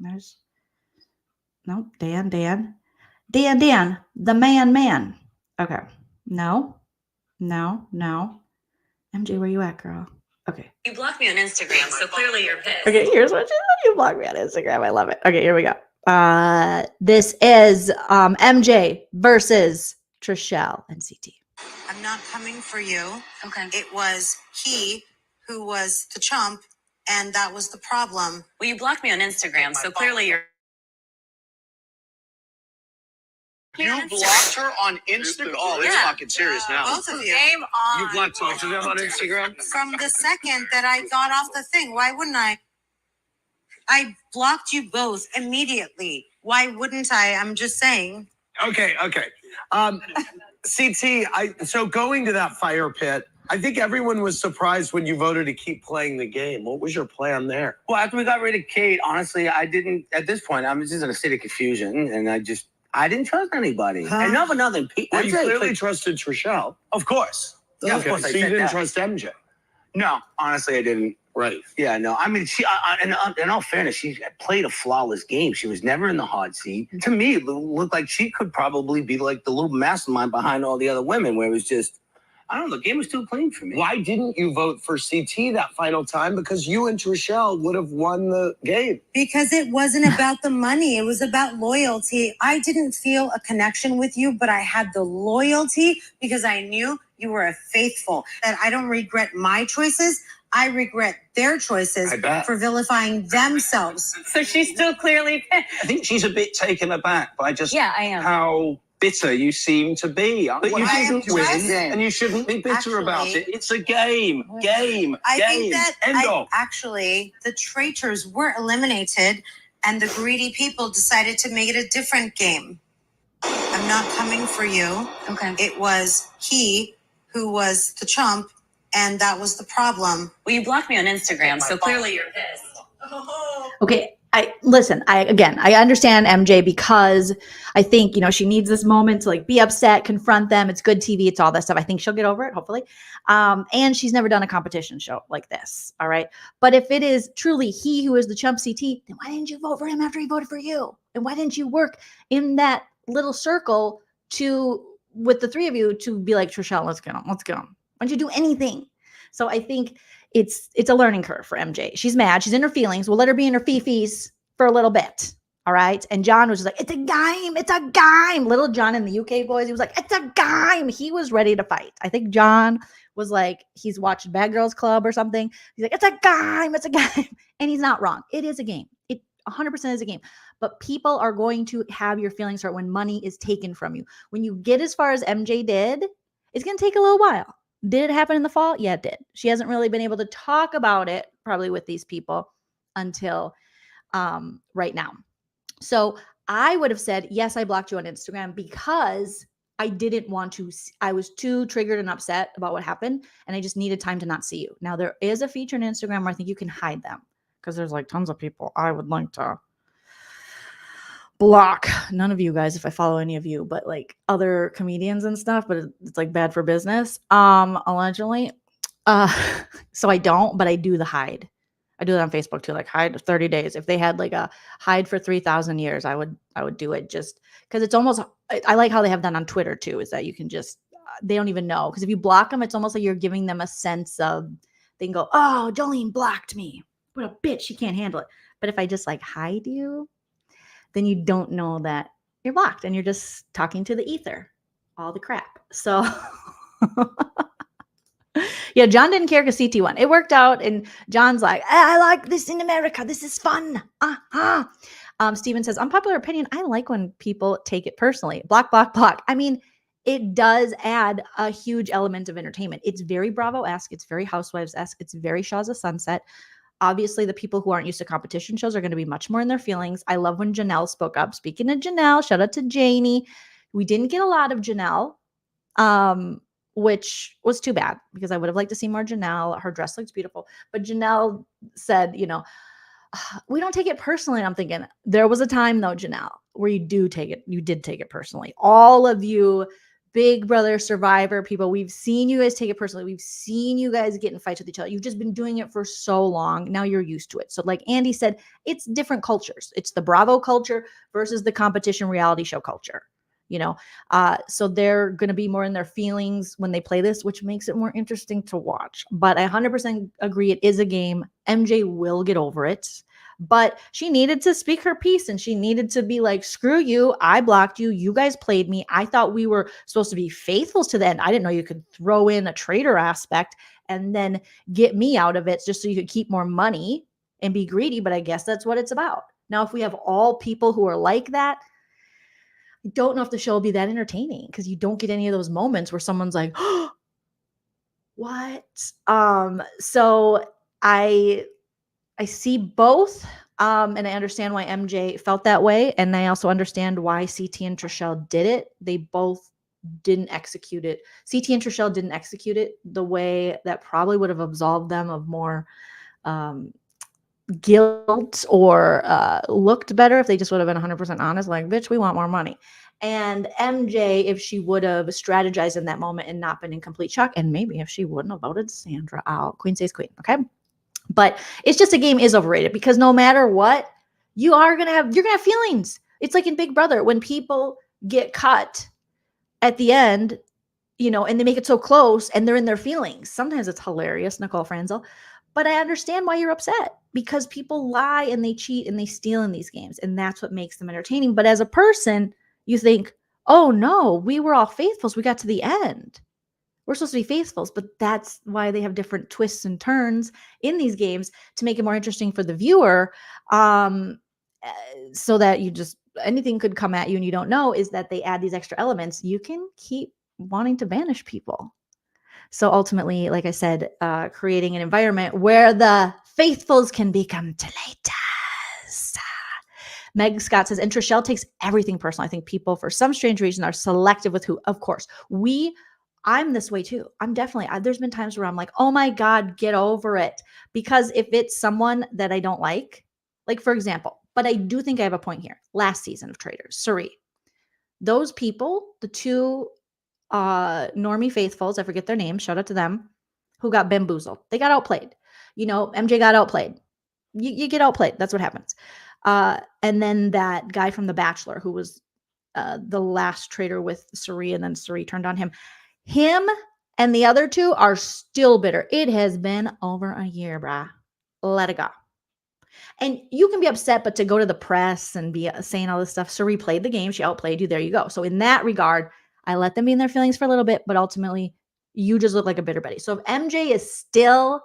S1: nope, Dan, the man. Okay, no, MJ, where you at, girl? Okay.
S6: you blocked me on Instagram, so clearly you're pissed.
S1: Okay, here's what you blocked me on Instagram. I love it. Okay, here we go. This is MJ versus Trishelle and CT.
S5: I'm not coming for you.
S6: Okay.
S5: It was he who was the chump, and that was the problem.
S6: Well, you blocked me on Instagram, so clearly you're.
S7: You blocked her on Instagram? Oh, it's fucking serious now.
S5: Both of you.
S6: Game on.
S7: You blocked both of them on Instagram?
S5: From the second that I got off the thing, why wouldn't I? I blocked you both immediately. Why wouldn't I? I'm just saying.
S7: Okay. CT, so going to that fire pit, I think everyone was surprised when you voted to keep playing the game. What was your plan there?
S8: Well, after we got rid of Kate, honestly, I didn't, at this point, I'm just in a state of confusion, and I didn't trust anybody. And no, but nothing.
S7: Well, you clearly trusted Trishelle.
S8: Of course. Yeah, of course.
S7: So
S8: I
S7: you
S8: said
S7: didn't
S8: that.
S7: trust MJ.
S8: No, honestly, I didn't.
S7: Right.
S8: Yeah, no. I mean, in all fairness, she played a flawless game. She was never in the hot seat. To me, it looked like she could probably be like the little mastermind behind all the other women, where it was just, I don't know, the game was too clean for me.
S7: Why didn't you vote for CT that final time? Because you and Trishelle would have won the game.
S5: Because it wasn't about the money. It was about loyalty. I didn't feel a connection with you, but I had the loyalty because I knew you were a faithful. And I don't regret my choices. I regret their choices for vilifying themselves.
S6: So she's still clearly
S9: I think she's a bit taken aback by just
S6: I am.
S9: how bitter you seem to be. But you shouldn't win, and you shouldn't be bitter about it. It's a game.
S5: I think that
S9: End of.
S5: actually the traitors were eliminated and the greedy people decided to make it a different game. I'm not coming for you.
S6: Okay.
S5: It was he who was the chump, and that was the problem.
S6: Well, you blocked me on Instagram, so clearly you're pissed.
S1: Okay. I understand MJ because I think, she needs this moment to like be upset, confront them. It's good TV. It's all that stuff. I think she'll get over it, hopefully. And she's never done a competition show like this. All right. But if it is truly he who is the chump CT, then why didn't you vote for him after he voted for you? And why didn't you work in that little circle with the three of you to be like, Trishelle, let's get him. Why don't you do anything? So I think it's a learning curve for MJ. She's mad. She's in her feelings. We'll let her be in her fifis for a little bit. All right. And John was just like, it's a game. It's a game. Little John in the UK boys, he was like, it's a game. He was ready to fight. I think John was like, he's watched Bad Girls Club or something. He's like, it's a game. It's a game. And he's not wrong. It is a game. It 100% is a game. But people are going to have your feelings hurt when money is taken from you. When you get as far as MJ did, it's going to take a little while. Did it happen in the fall? Yeah, it did. She hasn't really been able to talk about it probably with these people until right now. So I would have said, yes, I blocked you on Instagram because I didn't want to. I was too triggered and upset about what happened, and I just needed time to not see you. Now, there is a feature in Instagram where I think you can hide them because there's like tons of people I would like to block. None of you guys, if I follow any of you, but like other comedians and stuff, but it's like bad for business, allegedly. So I don't, but I do the hide. I do that on Facebook too, like hide 30 days. If they had like a hide for 3,000 years, I would do it just because it's almost, I like how they have that on Twitter too, is that you can just, they don't even know. Because if you block them, it's almost like you're giving them a sense of, they can go, oh, Jolene blocked me. What a bitch, she can't handle it. But if I just like hide you, then you don't know that you're blocked and you're just talking to the ether, all the crap. So yeah, John didn't care because CT won. It worked out. And John's like, I like this in America. This is fun. Steven says, unpopular opinion. I like when people take it personally. Block, block, block. I mean, it does add a huge element of entertainment. It's very Bravo-esque. It's very Housewives-esque. It's very Shaw's of Sunset. Obviously, the people who aren't used to competition shows are going to be much more in their feelings. I love when Janelle spoke up. Speaking of Janelle, shout out to Janie. We didn't get a lot of Janelle, which was too bad because I would have liked to see more Janelle. Her dress looks beautiful. But Janelle said, we don't take it personally. And I'm thinking, there was a time though, Janelle, where you did take it personally. All of you Big Brother Survivor people, we've seen you guys take it personally. We've seen you guys get in fights with each other. You've just been doing it for so long. Now you're used to it. So like Andy said, it's different cultures. It's the Bravo culture versus the competition reality show culture. So they're going to be more in their feelings when they play this, which makes it more interesting to watch. But I 100% agree it is a game. MJ will get over it. But she needed to speak her piece and she needed to be like, screw you. I blocked you. You guys played me. I thought we were supposed to be faithful to the end. I didn't know you could throw in a traitor aspect and then get me out of it just so you could keep more money and be greedy. But I guess that's what it's about. Now, if we have all people who are like that, I don't know if the show will be that entertaining because you don't get any of those moments where someone's like, oh, what? So I see both, and I understand why MJ felt that way, and I also understand why CT and Trishelle did it. They both didn't execute it. CT and Trishelle didn't execute it the way that probably would have absolved them of more guilt or looked better if they just would have been 100% honest, like, bitch, we want more money. And MJ, if she would have strategized in that moment and not been in complete shock, and maybe if she wouldn't have voted Sandra out, queen stays queen, okay? But it's just a game is overrated because no matter what, you're gonna have feelings. It's like in Big Brother when people get cut at the end, and they make it so close and they're in their feelings. Sometimes it's hilarious, Nicole Franzel, but I understand why you're upset because people lie and they cheat and they steal in these games, and that's what makes them entertaining. But as a person, you think, oh no, we were all faithfuls. We got to the end. We're supposed to be faithfuls, but that's why they have different twists and turns in these games to make it more interesting for the viewer. So that anything could come at you and you don't know, is that they add these extra elements. You can keep wanting to banish people. So ultimately, like I said, creating an environment where the faithfuls can become traitors. Meg Scott says, and Trishelle takes everything personal. I think people, for some strange reason, are selective with who. Of course, I'm this way too. I'm definitely, there's been times where I'm like, oh my God, get over it. Because if it's someone that I don't like for example, but I do think I have a point here. Last season of Traitors, Suri, those people, the two normie faithfuls, I forget their names, shout out to them, who got bamboozled. They got outplayed. MJ got outplayed. You get outplayed. That's what happens. And then that guy from The Bachelor who was the last traitor with Suri, and then Suri turned on him. Him and the other two are still bitter. It has been over a year, brah. Let it go. And you can be upset, but to go to the press and be saying all this stuff. Suri played the game. She outplayed you. There you go. So in that regard, I let them be in their feelings for a little bit, but ultimately you just look like a bitter Betty. So if MJ is still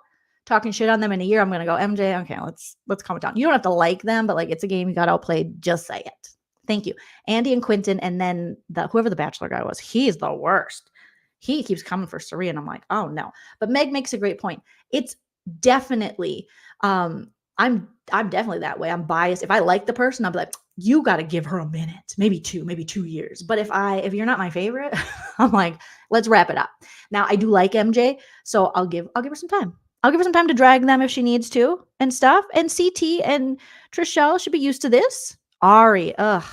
S1: talking shit on them in a year, I'm going to go, MJ, okay, let's calm it down. You don't have to like them, but it's a game. You got outplayed. Just say it. Thank you. Andy and Quentin, and then whoever the Bachelor guy was, he's the worst. He keeps coming for Suri, and I'm like, oh no. But Meg makes a great point. It's definitely, I'm definitely that way. I'm biased. If I like the person, I'll be like, you got to give her a minute, maybe 2 years. But if you're not my favorite, I'm like, let's wrap it up. Now I do like MJ, so I'll give her some time. I'll give her some time to drag them if she needs to and stuff. And CT and Trishelle should be used to this. Ari, ugh,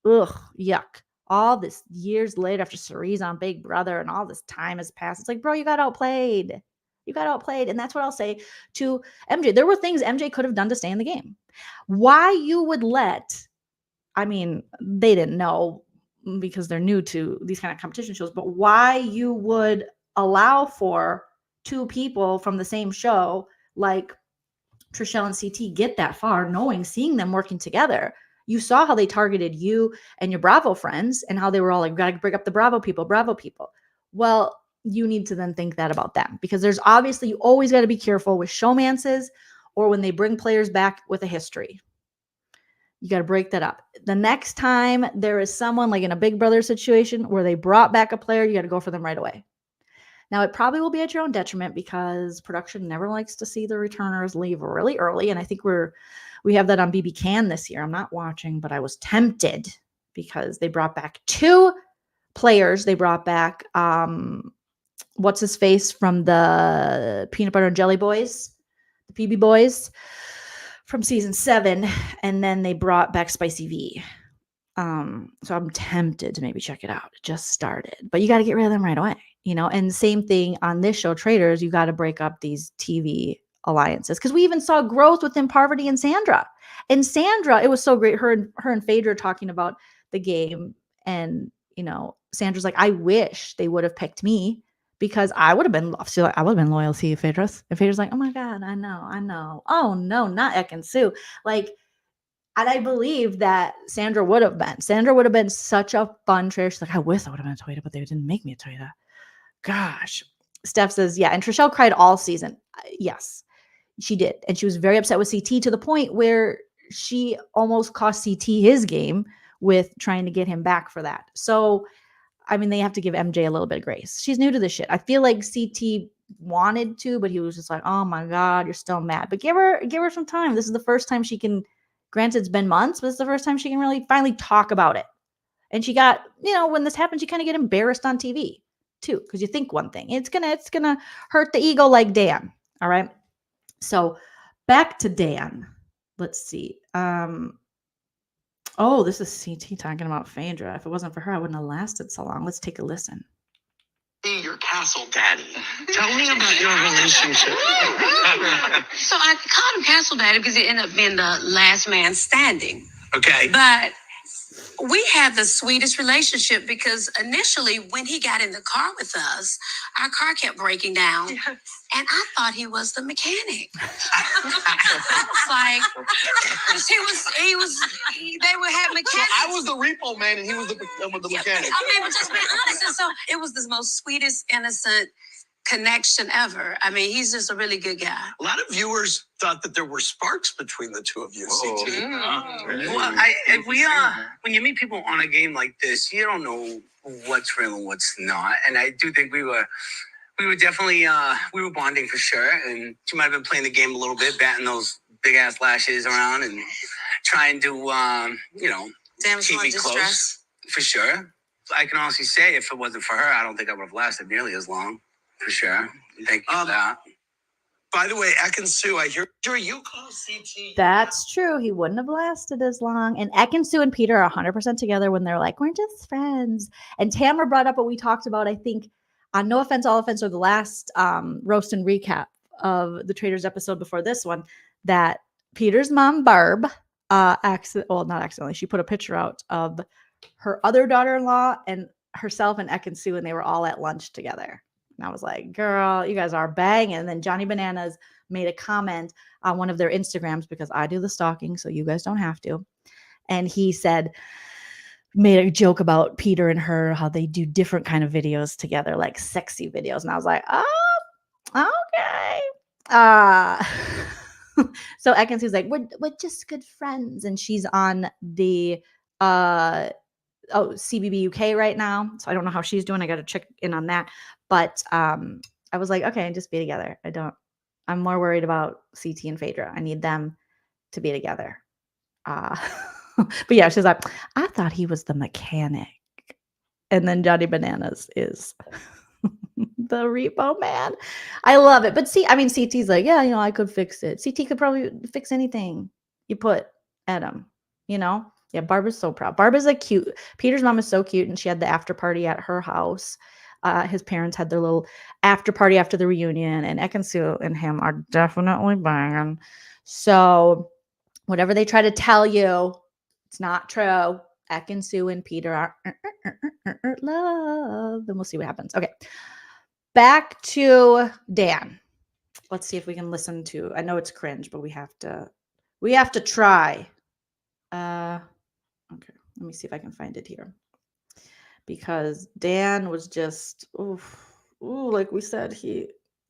S1: yuck. All this years later after Suri's on Big Brother and all this time has passed. It's like, bro, you got outplayed. You got outplayed. And that's what I'll say to MJ. There were things MJ could have done to stay in the game. Why you would they didn't know because they're new to these kind of competition shows, but why you would allow for two people from the same show like Trishelle and CT get that far, seeing them working together. You saw how they targeted you and your Bravo friends and how they were all like, gotta bring up the Bravo people. Well, you need to then think that about them, because there's obviously, you always got to be careful with showmances or when they bring players back with a history. You got to break that up. The next time there is someone like in a Big Brother situation where they brought back a player, you got to go for them right away. Now, it probably will be at your own detriment because production never likes to see the returners leave really early. And I think we have that on BB Can this year. I'm not watching, but I was tempted because they brought back two players. They brought back, what's his face from the Peanut Butter and Jelly Boys, the PB Boys from season 7. And then they brought back Spicy V. So I'm tempted to maybe check it out. It just started, but you got to get rid of them right away, and same thing on this show, Traitors, you got to break up these TV alliances. Cause we even saw growth within Parvati and Sandra. And Sandra, it was so great. Her and Phaedra talking about the game, and, Sandra's like, I wish they would have picked me because I would have been loyal to you, Phaedra. And Phaedra's like, oh my God, I know. Oh no, not Ek and Sue. And I believe that Sandra would have been such a fun traitor. She's like, I wish I would have been a traitor, but they didn't make me a traitor. Gosh. Steph says, yeah. And Trishelle cried all season. Yes, she did. And she was very upset with CT to the point where she almost cost CT his game with trying to get him back for that. So, they have to give MJ a little bit of grace. She's new to this shit. I feel like CT wanted to, but he was just like, oh my God, you're still mad. But give her some time. This is the first time she can, granted it's been months, but it's the first time she can really finally talk about it. And she got, when this happens, you kind of get embarrassed on TV too, because you think one thing. It's gonna hurt the ego like Dan. All right. So back to Dan. Let's see. Oh, this is CT talking about Phaedra. If it wasn't for her, I wouldn't have lasted so long. Let's take a listen.
S7: Be your castle daddy. Tell me about your relationship.
S6: So I called him Castle Daddy because he ended up being the last man standing.
S7: Okay.
S6: But we had the sweetest relationship because initially when he got in the car with us, our car kept breaking down. And I thought he was the mechanic. It's like, they would have mechanics.
S7: I was the repo man and he was the mechanic.
S6: I mean, but just be honest. And so it was the most sweetest, innocent connection ever. I mean, he's just a really good guy.
S7: A lot of viewers thought that there were sparks between the two of you, CT.
S8: Well, when you meet people on a game like this, you don't know what's real and what's not. And I do think we were definitely we were bonding for sure. And she might have been playing the game a little bit, batting those big ass lashes around and trying to keep me close for sure. I can honestly say, if it wasn't for her, I don't think I would have lasted nearly as long. For sure. Thank you for that.
S7: By the way, Ekin-Su, I hear you call CT.
S1: That's true. He wouldn't have lasted as long. And Ekin-Su and Peter are 100% together when they're like, we're just friends. And Tamara brought up what we talked about, I think, on No Offense, All Offense, or the last roast and recap of the Traitors episode before this one, that Peter's mom, Barb, not accidentally, she put a picture out of her other daughter-in-law and herself and Ekin-Su, and they were all at lunch together. And I was like, girl, you guys are banging. And then Johnny Bananas made a comment on one of their Instagrams, because I do the stalking, so you guys don't have to. And he made a joke about Peter and her, how they do different kind of videos together, like sexy videos. And I was like, oh, okay. So Ekin-Su's like, we're just good friends. And she's on the CBB UK right now. So I don't know how she's doing. I got to check in on that. But I was like, okay, just be together. I'm more worried about CT and Phaedra. I need them to be together. But yeah, she's like, I thought he was the mechanic. And then Johnny Bananas is the repo man. I love it. But CT's like, yeah, I could fix it. CT could probably fix anything you put at him, Yeah, Barbara's so proud. Barbara's Peter's mom is so cute, and she had the after party at her house. His parents had their little after party after the reunion, and Ekin-Su and him are definitely banging. So whatever they try to tell you, it's not true. Ekin-Su and Peter are love. Then we'll see what happens. Okay. Back to Dan. Let's see if we can listen to. I know it's cringe, but we have to try. Okay, let me see if I can find it here. Because Dan was just, like we said,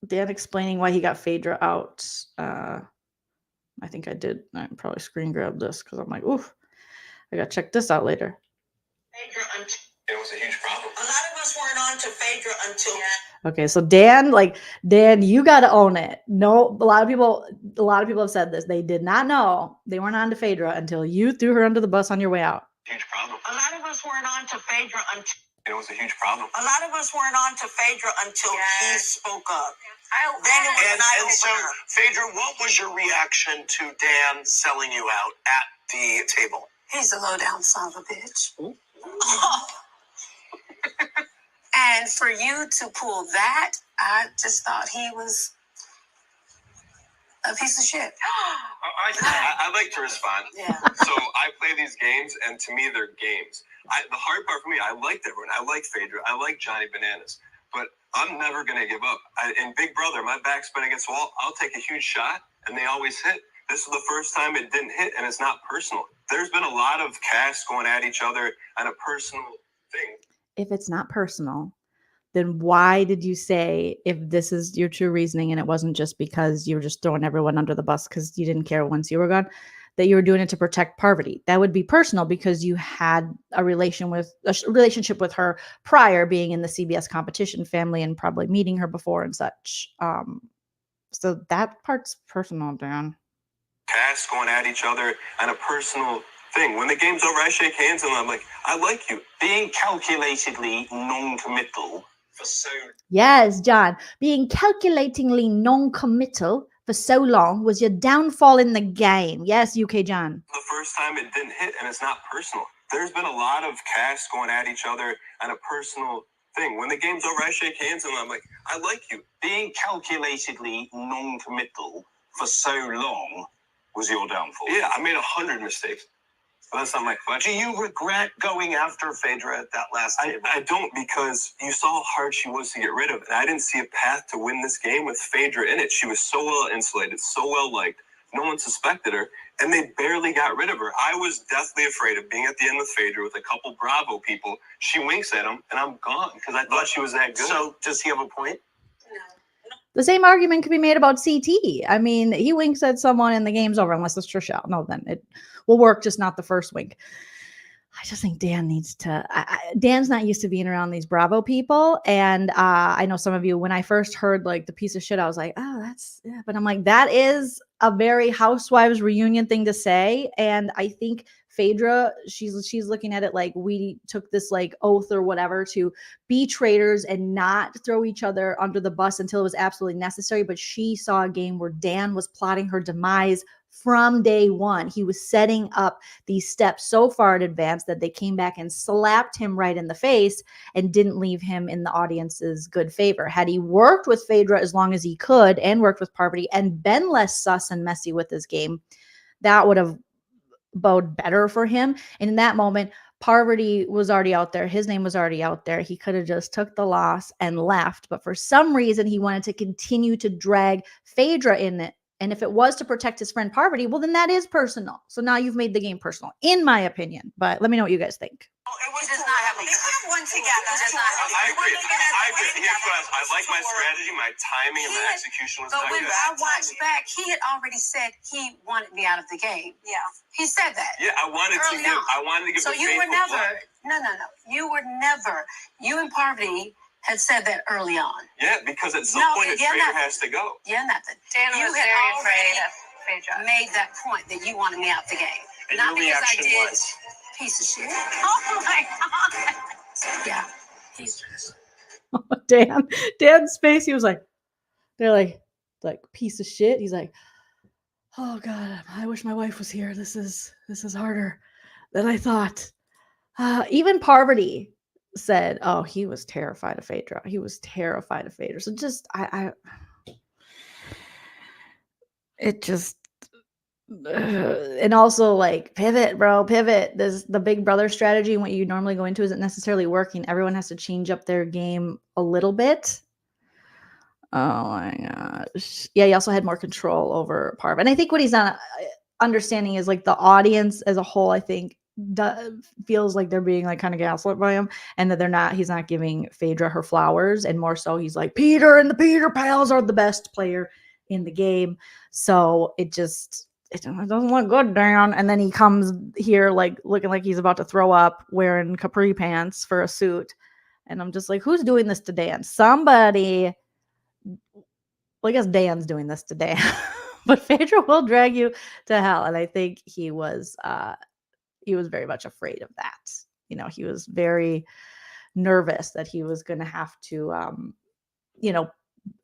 S1: Dan explaining why he got Phaedra out. I think I did. I probably screen grabbed this because I'm like, I got to check this out later.
S7: Phaedra, it was a huge problem.
S3: A lot of us weren't on to Phaedra until.
S1: Okay, so Dan, you got to own it. No, a lot of people have said this. They did not know they weren't on to Phaedra until you threw her under the bus on your way out.
S7: Huge problem.
S3: A lot of us weren't on to Phaedra until.
S7: It was a huge problem.
S3: A lot of us weren't on to Phaedra until he spoke up. Then it was
S7: and so, Phaedra, what was your reaction to Dan selling you out at the table?
S6: He's a low-down son of a bitch. And for you to pull that, I just thought he was a piece of shit.
S10: I like to respond.
S6: Yeah.
S10: So I play these games, and to me, they're games. The hard part for me, I liked everyone. I like Phaedra. I like Johnny Bananas. But I'm never going to give up. In Big Brother, my back's been against the wall. I'll take a huge shot, and they always hit. This is the first time it didn't hit, and it's not personal. There's been a lot of casts going at each other on a personal thing.
S1: If it's not personal, then why did you say, if this is your true reasoning and it wasn't just because you were just throwing everyone under the bus because you didn't care once you were gone, that you were doing it to protect Parvati? That would be personal because you had a relationship with her prior, being in the CBS competition family and probably meeting her before and such. So that part's personal, Dan.
S10: Casts going at each other on a personal thing. When the game's over, I shake hands and I'm like, I like you.
S8: Being calculatedly non-committal.
S1: Yes, John. Being calculatingly non-committal for so long was your downfall in the game? Yes, UK John.
S10: The first time it didn't hit, and it's not personal. There's been a lot of casts going at each other on a personal thing. When the game's over, I shake hands and I'm like, I like you.
S9: Being calculatedly non-committal for so long was your downfall.
S10: Yeah, I made 100 mistakes. But that's not my question.
S9: Do you regret going after Phaedra at that last table?
S10: I don't, because you saw how hard she was to get rid of. And I didn't see a path to win this game with Phaedra in it. She was so well insulated, so well liked. No one suspected her, and they barely got rid of her. I was deathly afraid of being at the end with Phaedra with a couple Bravo people. She winks at him, and I'm gone because I thought she was that good.
S9: So does he have a point?
S1: The same argument could be made about CT. I mean, he winks at someone and the game's over unless it's Trishelle. No, then it will work, just not the first wink. I just think Dan needs to, Dan's not used to being around these Bravo people. And I know some of you, when I first heard like the piece of shit, I was like, oh, that's, yeah. But I'm like, that is a very Housewives reunion thing to say. And I think Phaedra, she's looking at it like we took this like oath or whatever to be traitors and not throw each other under the bus until it was absolutely necessary. But she saw a game where Dan was plotting her demise from day one. He was setting up these steps so far in advance that they came back and slapped him right in the face and didn't leave him in the audience's good favor. Had he worked with Phaedra as long as he could and worked with Parvati and been less sus and messy with his game, that would have bode better for him. And in that moment, Parvati was already out there. His name was already out there. He could have just took the loss and left. But for some reason, he wanted to continue to drag Phaedra in it. And if it was to protect his friend Parvati, well, then that is personal. So now you've made the game personal, in my opinion. But let me know what you guys think.
S6: It does not have a one together.
S10: I agree. I like my strategy, my timing, and my execution was
S6: But
S10: not
S6: when
S10: good.
S6: I watched back, he had already said he wanted me out of the game. Yeah. He said that.
S10: Yeah, I wanted to give
S6: So
S10: the
S6: you were
S10: faithful
S6: never,
S10: play.
S6: You were never, you and Parvati had said that early on.
S10: Yeah, because at some point a traitor has to go.
S6: Yeah, nothing.
S4: Dan
S6: You
S4: was
S6: had
S4: very
S6: already
S4: afraid of Phaedra.
S6: made that point that you wanted me out the game.
S9: And
S6: Not
S9: your
S6: because I
S9: reaction
S6: did
S9: was?
S6: piece of shit. Oh my God. Yeah.
S1: Dan's face, he was like, they're like piece of shit. He's like, oh God, I wish my wife was here. This is harder than I thought. Even Parvati said, oh, he was terrified of Phaedra. He was terrified of Phaedra. So just, and also like pivot, bro, pivot. This the big brother strategy and what you normally go into isn't necessarily working. Everyone has to change up their game a little bit. Oh my gosh. Yeah, he also had more control over Parv. And I think what he's not understanding is like the audience as a whole, I think, feels like they're being like kind of gaslit by him, and that he's not giving Phaedra her flowers, and more so he's like, Peter and the Peter pals are the best player in the game. So it doesn't look good, Dan. And then he comes here like looking like he's about to throw up, wearing capri pants for a suit. And I'm just like, who's doing this to Dan? Somebody. Well, I guess Dan's doing this to Dan. But Phaedra will drag you to hell. And I think he was very much afraid of that. You know, he was very nervous that he was going to have to,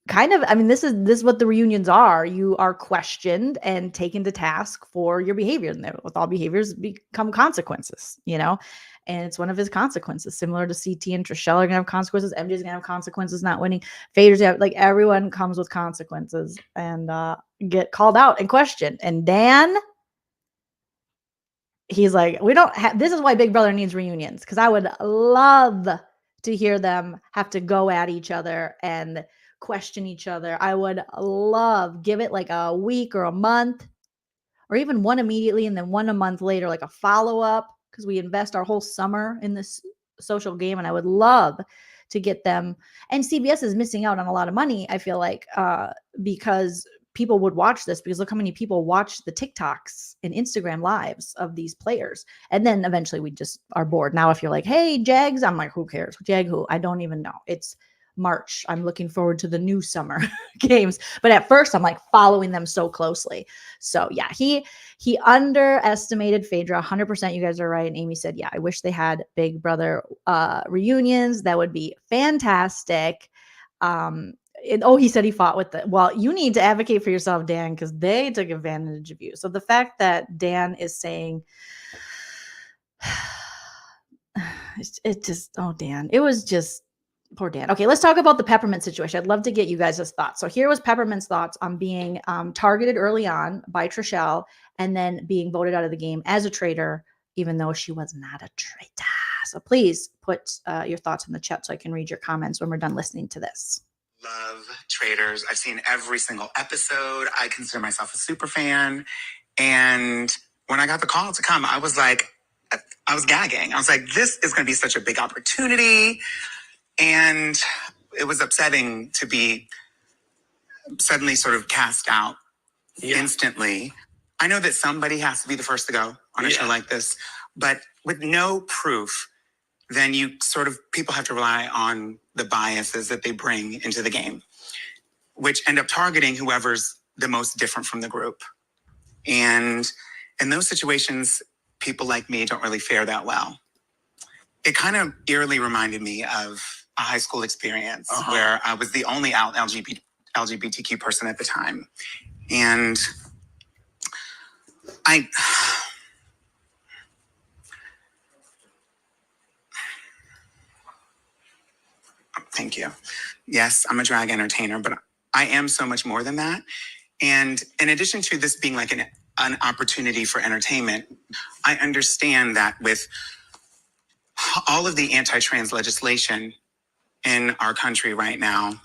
S1: kind of, I mean, this is what the reunions are. You are questioned and taken to task for your behavior. And with all behaviors become consequences, and it's one of his consequences, similar to CT and Trishelle are going to have consequences. MJ's going to have consequences not winning. Phaedra's like everyone comes with consequences and get called out and questioned. And Dan, he's like, this is why Big Brother needs reunions, because I would love to hear them have to go at each other and question each other. I would give it like a week or a month, or even one immediately and then one a month later, like a follow-up, because we invest our whole summer in this social game. And I would love to get them. And CBS is missing out on a lot of money, I feel like, because people would watch this, because look how many people watch the TikToks and Instagram lives of these players. And then eventually we just are bored. Now, if you're like, hey, Jags, I'm like, who cares? Jag who? I don't even know. It's March. I'm looking forward to the new summer games. But at first I'm like following them so closely. So yeah, he underestimated Phaedra 100%. You guys are right. And Amy said, yeah, I wish they had Big Brother reunions. That would be fantastic. he said he fought with it. Well, you need to advocate for yourself, Dan, because they took advantage of you. So the fact that Dan is saying, Dan, it was just poor Dan. Okay, let's talk about the Peppermint situation. I'd love to get you guys' thoughts. So here was Peppermint's thoughts on being targeted early on by Trishelle and then being voted out of the game as a traitor, even though she was not a traitor. So please put your thoughts in the chat so I can read your comments when we're done listening to this.
S11: Love Traitors. I've seen every single episode. I consider myself a super fan. And when I got the call to come, I was like, I was gagging. I was like, this is going to be such a big opportunity. And it was upsetting to be suddenly sort of cast out instantly. I know that somebody has to be the first to go on a show like this, but with no proof, then people have to rely on the biases that they bring into the game, which end up targeting whoever's the most different from the group. And in those situations, people like me don't really fare that well. It kind of eerily reminded me of a high school experience where I was the only out LGBTQ person at the time. And thank you. Yes, I'm a drag entertainer, but I am so much more than that. And in addition to this being like an opportunity for entertainment, I understand that with all of the anti-trans legislation in our country right now,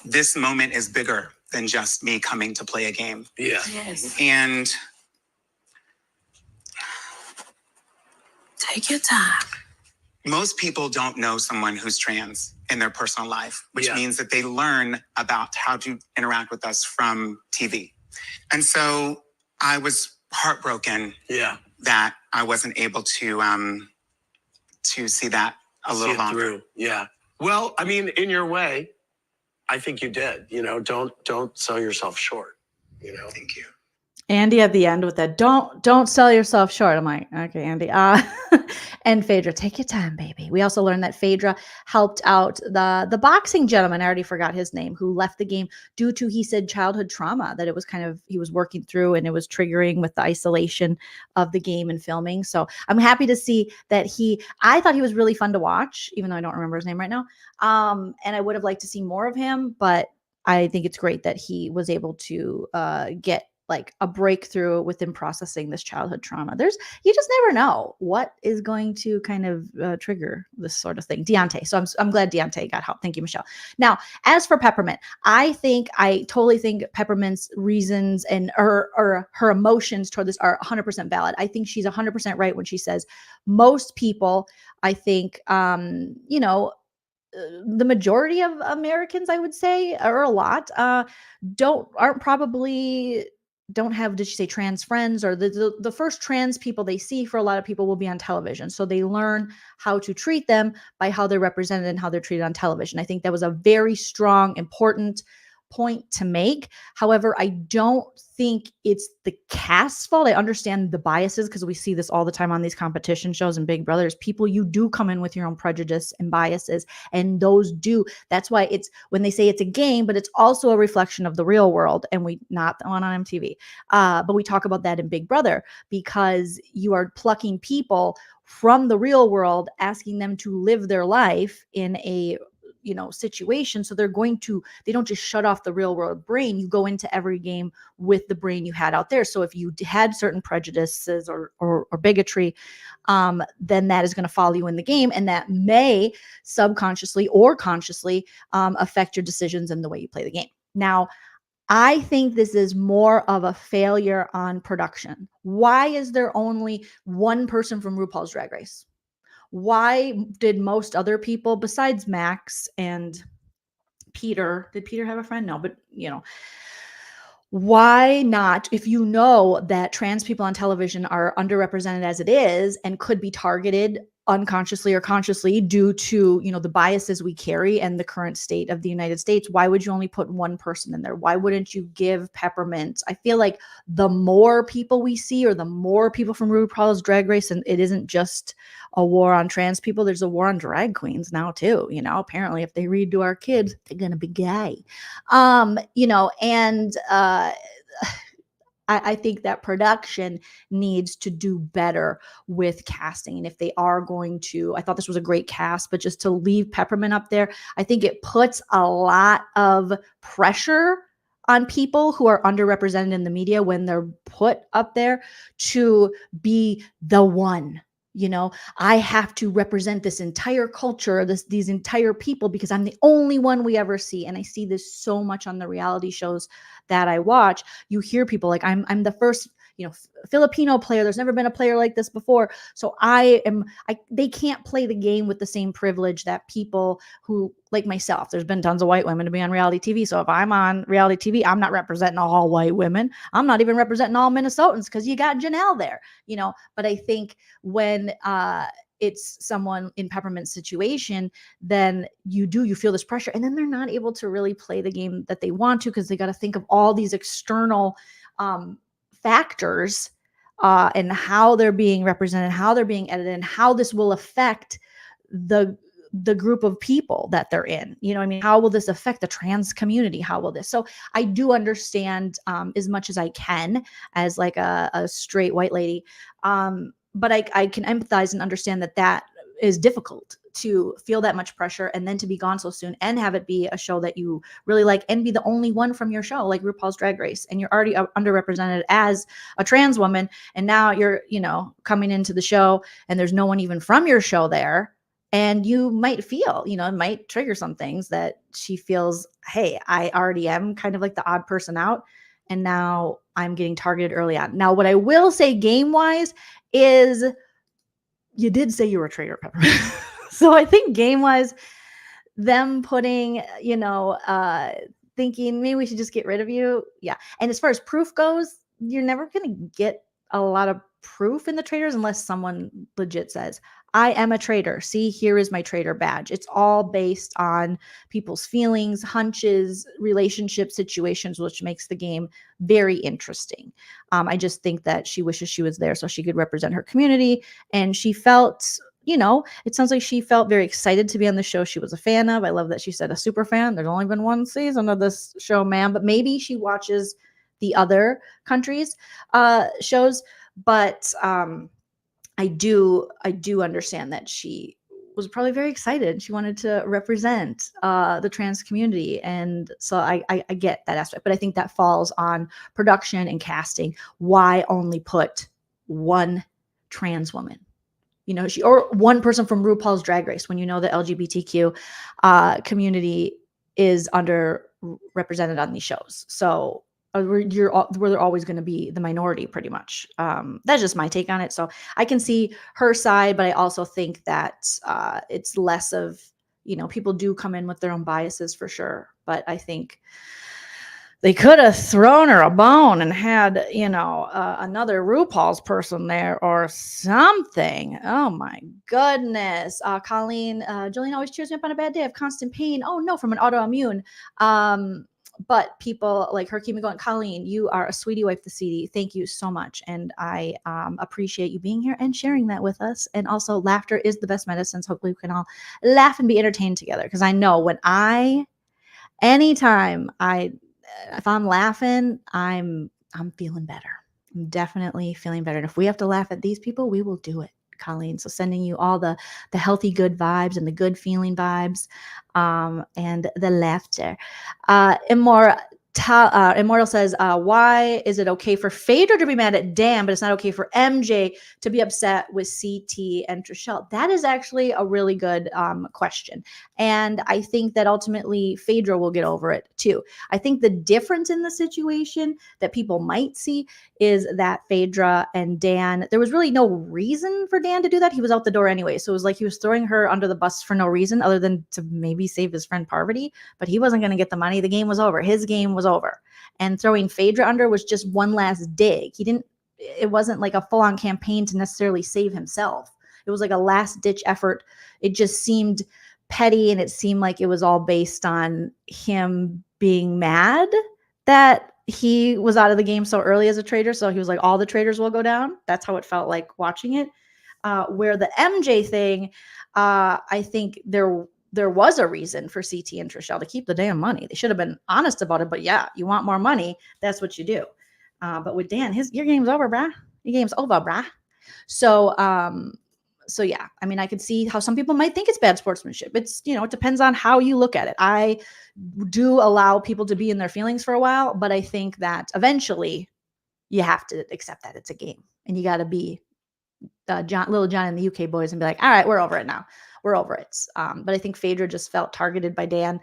S11: this moment is bigger than just me coming to play a game.
S7: Yeah.
S6: Yes.
S11: And
S6: Take your time.
S11: most people don't know someone who's trans in their personal life, which means that they learn about how to interact with us from TV. And so I was heartbroken that I wasn't able to see that a little longer.
S7: Through. Yeah. Well, I mean, in your way, I think you did. Don't sell yourself short.
S11: Thank you.
S1: Andy at the end with that, don't sell yourself short. I'm like, okay, Andy. And Phaedra, take your time, baby. We also learned that Phaedra helped out the boxing gentleman, I already forgot his name, who left the game due to, he said, childhood trauma, that it was he was working through and it was triggering with the isolation of the game and filming. So I'm happy to see that I thought he was really fun to watch, even though I don't remember his name right now. And I would have liked to see more of him, but I think it's great that he was able to get like a breakthrough within processing this childhood trauma. You just never know what is going to kind of trigger this sort of thing. Deontay. So I'm glad Deontay got help. Thank you, Michelle. Now, as for Peppermint, I totally think Peppermint's reasons and her emotions toward this are 100% valid. I think she's 100% right when she says most people, I think, the majority of Americans, I would say, or a lot, don't have, did she say trans friends, or the first trans people they see for a lot of people will be on television. So they learn how to treat them by how they're represented and how they're treated on television. I think that was a very strong, important point to make. However, I don't think it's the cast's fault. I understand the biases because we see this all the time on these competition shows and Big Brothers. People, you do come in with your own prejudice and biases, and that's why it's when they say it's a game, but it's also a reflection of the real world, and not the one on MTV. But we talk about that in Big Brother because you are plucking people from the real world, asking them to live their life in a situation. So they don't just shut off the real world brain. You go into every game with the brain you had out there. So if you had certain prejudices or bigotry, then that is going to follow you in the game. And that may subconsciously or consciously affect your decisions and the way you play the game. Now, I think this is more of a failure on production. Why is there only one person from RuPaul's Drag Race? Why did most other people besides Max and Peter, did Peter have a friend? No, but why not? If you know that trans people on television are underrepresented as it is and could be targeted unconsciously or consciously due to, the biases we carry and the current state of the United States. Why would you only put one person in there? Why wouldn't you give Peppermint? I feel like the more people we see, or the more people from RuPaul's Drag Race, and it isn't just a war on trans people, there's a war on drag queens now too. Apparently if they read to our kids, they're gonna be gay. I think that production needs to do better with casting. And if they are going to, I thought this was a great cast, but just to leave Peppermint up there, I think it puts a lot of pressure on people who are underrepresented in the media when they're put up there to be the one. I have to represent this entire culture, these entire people, because I'm the only one we ever see. And I see this so much on the reality shows that I watch. You hear people like, I'm the first, Filipino player. There's never been a player like this before. So they can't play the game with the same privilege that people who, like myself, there's been tons of white women to be on reality TV. So if I'm on reality TV, I'm not representing all white women. I'm not even representing all Minnesotans, because you got Janelle there, but I think when, it's someone in Peppermint's situation, then you feel this pressure, and then they're not able to really play the game that they want to, because they got to think of all these external factors and how they're being represented, how they're being edited, and how this will affect the group of people that they're in. How will this affect the trans community? How will this? So I do understand as much as I can as like a straight white lady. But I can empathize and understand that is difficult to feel that much pressure and then to be gone so soon and have it be a show that you really like and be the only one from your show, like RuPaul's Drag Race, and you're already underrepresented as a trans woman, and now you're coming into the show and there's no one even from your show there, and you might feel it might trigger some things that she feels, hey, I already am kind of like the odd person out, and now I'm getting targeted early on. Now, what I will say game wise is you did say you were a traitor, Peppermint. So I think game wise, them putting, thinking maybe we should just get rid of you. Yeah. And as far as proof goes, you're never going to get a lot of proof in the traitors unless someone legit says, I am a traitor. See, here is my traitor badge. It's all based on people's feelings, hunches, relationship situations, which makes the game very interesting. I just think that she wishes she was there so she could represent her community. And she felt, it sounds like she felt very excited to be on the show she was a fan of. I love that she said a super fan. There's only been one season of this show, ma'am, but maybe she watches the other countries' shows. But I do understand that she was probably very excited. She wanted to represent the trans community. And so I get that aspect, but I think that falls on production and casting. Why only put one trans woman? Or one person from RuPaul's Drag Race when the LGBTQ community is underrepresented on these shows. So we're always going to be the minority pretty much. That's just my take on it. So I can see her side, but I also think that it's less of, people do come in with their own biases for sure. But I think they could have thrown her a bone and had, another RuPaul's person there or something. Oh my goodness. Colleen, Jolene always cheers me up on a bad day of constant pain. Oh no, from an autoimmune. But people like her keep me going. Colleen, you are a sweetie wife to CD. Thank you so much. And I appreciate you being here and sharing that with us. And also laughter is the best medicine. So hopefully we can all laugh and be entertained together. Because I know anytime if I'm laughing, I'm feeling better. I'm definitely feeling better. And if we have to laugh at these people, we will do it, Colleen. So sending you all the healthy, good vibes and the good feeling vibes and the laughter. Immortal says, why is it okay for Phaedra to be mad at Dan, but it's not okay for MJ to be upset with CT and Trishelle? That is actually a really good question. And I think that ultimately Phaedra will get over it too. I think the difference in the situation that people might see is that Phaedra and Dan, there was really no reason for Dan to do that. He was out the door anyway. So it was like he was throwing her under the bus for no reason other than to maybe save his friend Parvati, but he wasn't going to get the money. The game was over. His game was over. And throwing Phaedra under was just one last dig. It wasn't like a full-on campaign to necessarily save himself. It was like a last ditch effort. It just seemed petty, and it seemed like it was all based on him being mad that he was out of the game so early as a traitor. So he was like, all the traitors will go down. That's how it felt like watching it. Where the MJ thing, I think there was a reason for CT and Trishelle to keep the damn money. They should have been honest about it. But yeah, you want more money, that's what you do. But with Dan, your game's over, brah. Your game's over, brah. So yeah, I mean, I could see how some people might think it's bad sportsmanship. It's, it depends on how you look at it. I do allow people to be in their feelings for a while, but I think that eventually you have to accept that it's a game, and you got to be little John and the UK boys and be like, all right, we're over it now. We're over it. But I think Phaedra just felt targeted by Dan.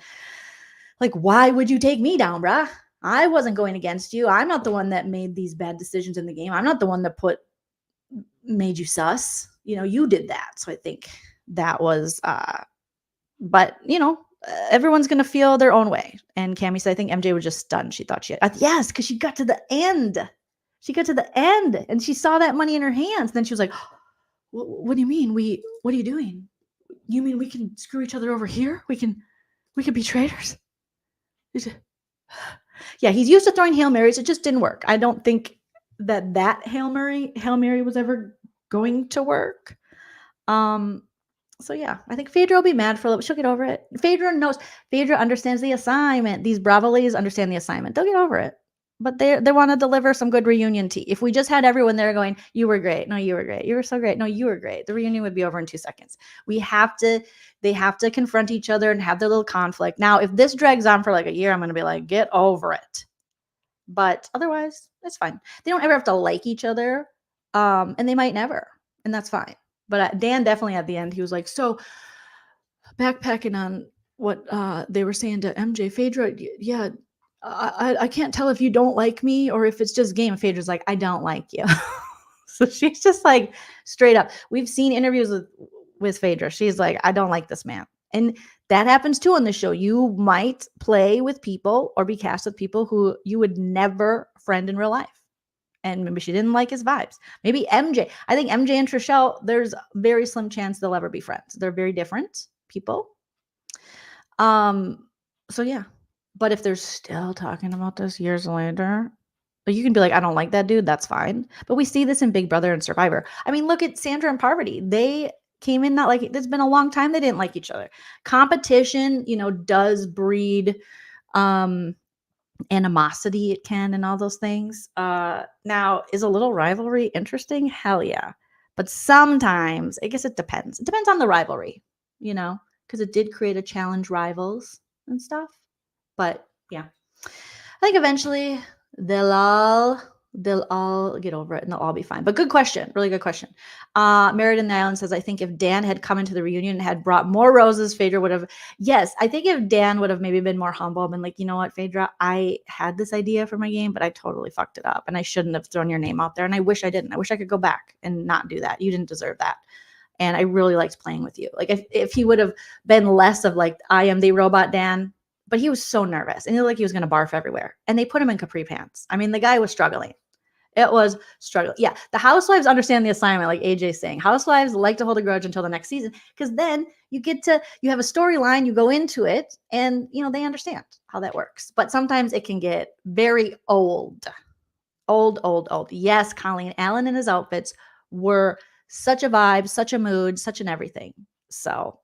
S1: Like, why would you take me down, brah? I wasn't going against you. I'm not the one that made these bad decisions in the game. I'm not the one that made you sus. You did that. So I think that was, but everyone's going to feel their own way. And Cammie said, I think MJ was just stunned. She thought yes, because she got to the end. She got to the end and she saw that money in her hands. Then she was like, what do you mean? What are you doing? You mean we can screw each other over here? We can be traitors. Yeah, he's used to throwing Hail Marys. It just didn't work. I don't think that Hail Mary was ever going to work. So yeah, I think Phaedra will be mad for a little bit. She'll get over it. Phaedra understands the assignment. These Bravo ladies understand the assignment. They'll get over it. But they want to deliver some good reunion tea. If we just had everyone there going, you were great. No, you were great. You were so great. No, you were great. The reunion would be over in 2 seconds. They have to confront each other and have their little conflict. Now, if this drags on for like a year, I'm going to be like, get over it. But otherwise, it's fine. They don't ever have to like each other. And they might never. And that's fine. But Dan definitely at the end, he was like, so backpacking on what they were saying to MJ, Phaedra, yeah, I can't tell if you don't like me or if it's just game. Phaedra's like, I don't like you. So she's just like straight up. We've seen interviews with Phaedra. She's like, I don't like this man. And that happens too on the show. You might play with people or be cast with people who you would never friend in real life. And maybe she didn't like his vibes. Maybe MJ. I think MJ and Trishelle, there's a very slim chance they'll ever be friends. They're very different people. So yeah. But if they're still talking about this years later, you can be like, I don't like that dude. That's fine. But we see this in Big Brother and Survivor. I mean, look at Sandra and Parvati. They came in not like it's been a long time. They didn't like each other. Competition, does breed animosity. It can, and all those things. Now, is a little rivalry interesting? Hell yeah. But sometimes, I guess it depends. It depends on the rivalry, because it did create a challenge rivals and stuff. But yeah, I think eventually they'll all get over it and they'll all be fine. But good question. Really good question. Meriden the Island says, I think if Dan had come into the reunion and had brought more roses, Phaedra would have. Yes, I think if Dan would have maybe been more humble, been like, you know what, Phaedra, I had this idea for my game, but I totally fucked it up. And I shouldn't have thrown your name out there. And I wish I didn't. I wish I could go back and not do that. You didn't deserve that. And I really liked playing with you. Like if he would have been less of like, I am the robot Dan. But he was so nervous and he looked like he was going to barf everywhere. And they put him in capri pants. I mean, the guy was struggling. It was struggling. Yeah. The housewives understand the assignment, like AJ's saying. Housewives like to hold a grudge until the next season because then you have a storyline, you go into it and, they understand how that works. But sometimes it can get very old. Old. Yes, Colleen Allen and his outfits were such a vibe, such a mood, such an everything. So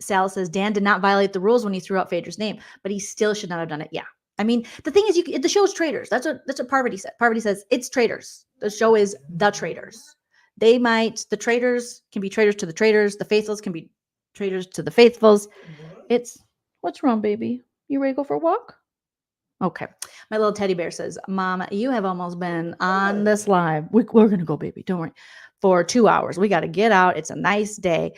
S1: Sal says, Dan did not violate the rules when he threw out Phaedra's name, but he still should not have done it. Yeah. I mean, the thing is, the show's Traitors. That's what Parvati said. Parvati says it's Traitors. The show is The Traitors. The traitors can be traitors to the traitors. The faithfuls can be traitors to the faithfuls. What's wrong, baby? You ready to go for a walk? Okay. My little teddy bear says, Mom, you have almost been on this live. We're going to go, baby. Don't worry. For 2 hours. We got to get out. It's a nice day.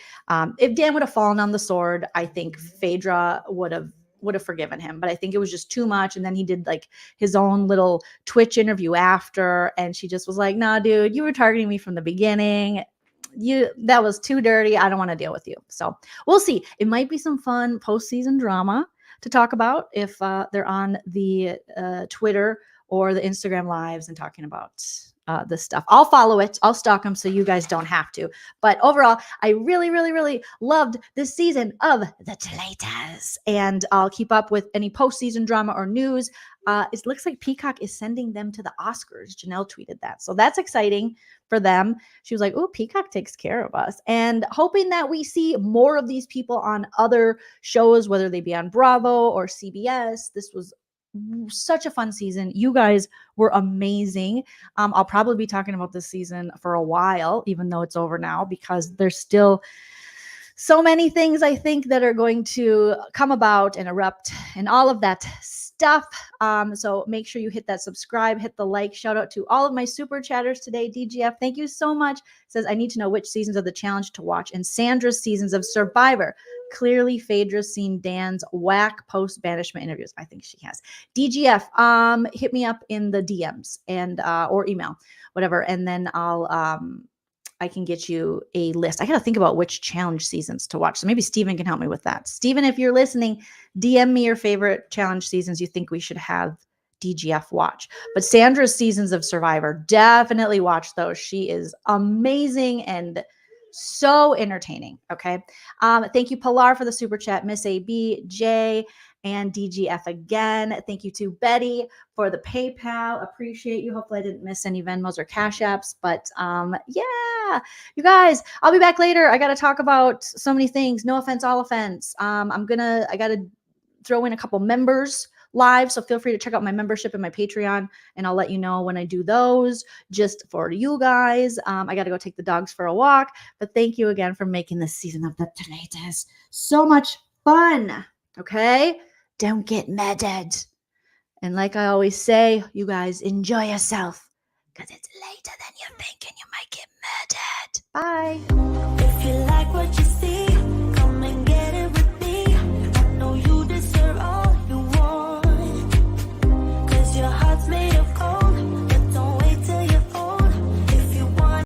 S1: If Dan would have fallen on the sword, I think Phaedra would have forgiven him. But I think it was just too much. And then he did like his own little Twitch interview after. And she just was like, nah, dude, you were targeting me from the beginning. That was too dirty. I don't want to deal with you. So we'll see. It might be some fun postseason drama to talk about if they're on the Twitter or the Instagram lives and talking about this stuff. I'll follow it. I'll stalk them so you guys don't have to. But overall, I really, really, really loved this season of The Traitors. And I'll keep up with any postseason drama or news. It looks like Peacock is sending them to the Oscars. Janelle tweeted that. So that's exciting for them. She was like, oh, Peacock takes care of us. And hoping that we see more of these people on other shows, whether they be on Bravo or CBS. This was such a fun season. You guys were amazing. I'll probably be talking about this season for a while, even though it's over now, because there's still so many things I think that are going to come about and erupt and all of that stuff. So make sure you hit that subscribe, hit the like. Shout out to all of my super chatters today. DGF, thank you so much. Says, I need to know which seasons of the challenge to watch and Sandra's seasons of Survivor. Clearly, Phaedra's seen Dan's whack post banishment interviews. I think she has. DGF, hit me up in the DMs and or email, whatever, and then I can get you a list. I got to think about which challenge seasons to watch. So maybe Steven can help me with that. Steven, if you're listening, DM me your favorite challenge seasons you think we should have DGF watch. But Sandra's seasons of Survivor, definitely watch those. She is amazing and so entertaining. Okay. Thank you, Pilar, for the super chat. Miss AB, Jay, and DGF again. Thank you to Betty for the PayPal. Appreciate you. Hopefully I didn't miss any Venmos or Cash Apps. But yeah, you guys, I'll be back later. I got to talk about so many things. No offense, all offense. I got to throw in a couple members live. So feel free to check out my membership and my Patreon, and I'll let you know when I do those just for you guys. I got to go take the dogs for a walk, but thank you again for making this season of The Traitors so much fun. Okay. Don't get murdered. And like I always say, you guys enjoy yourself because it's later than you think and you might get murdered. Bye.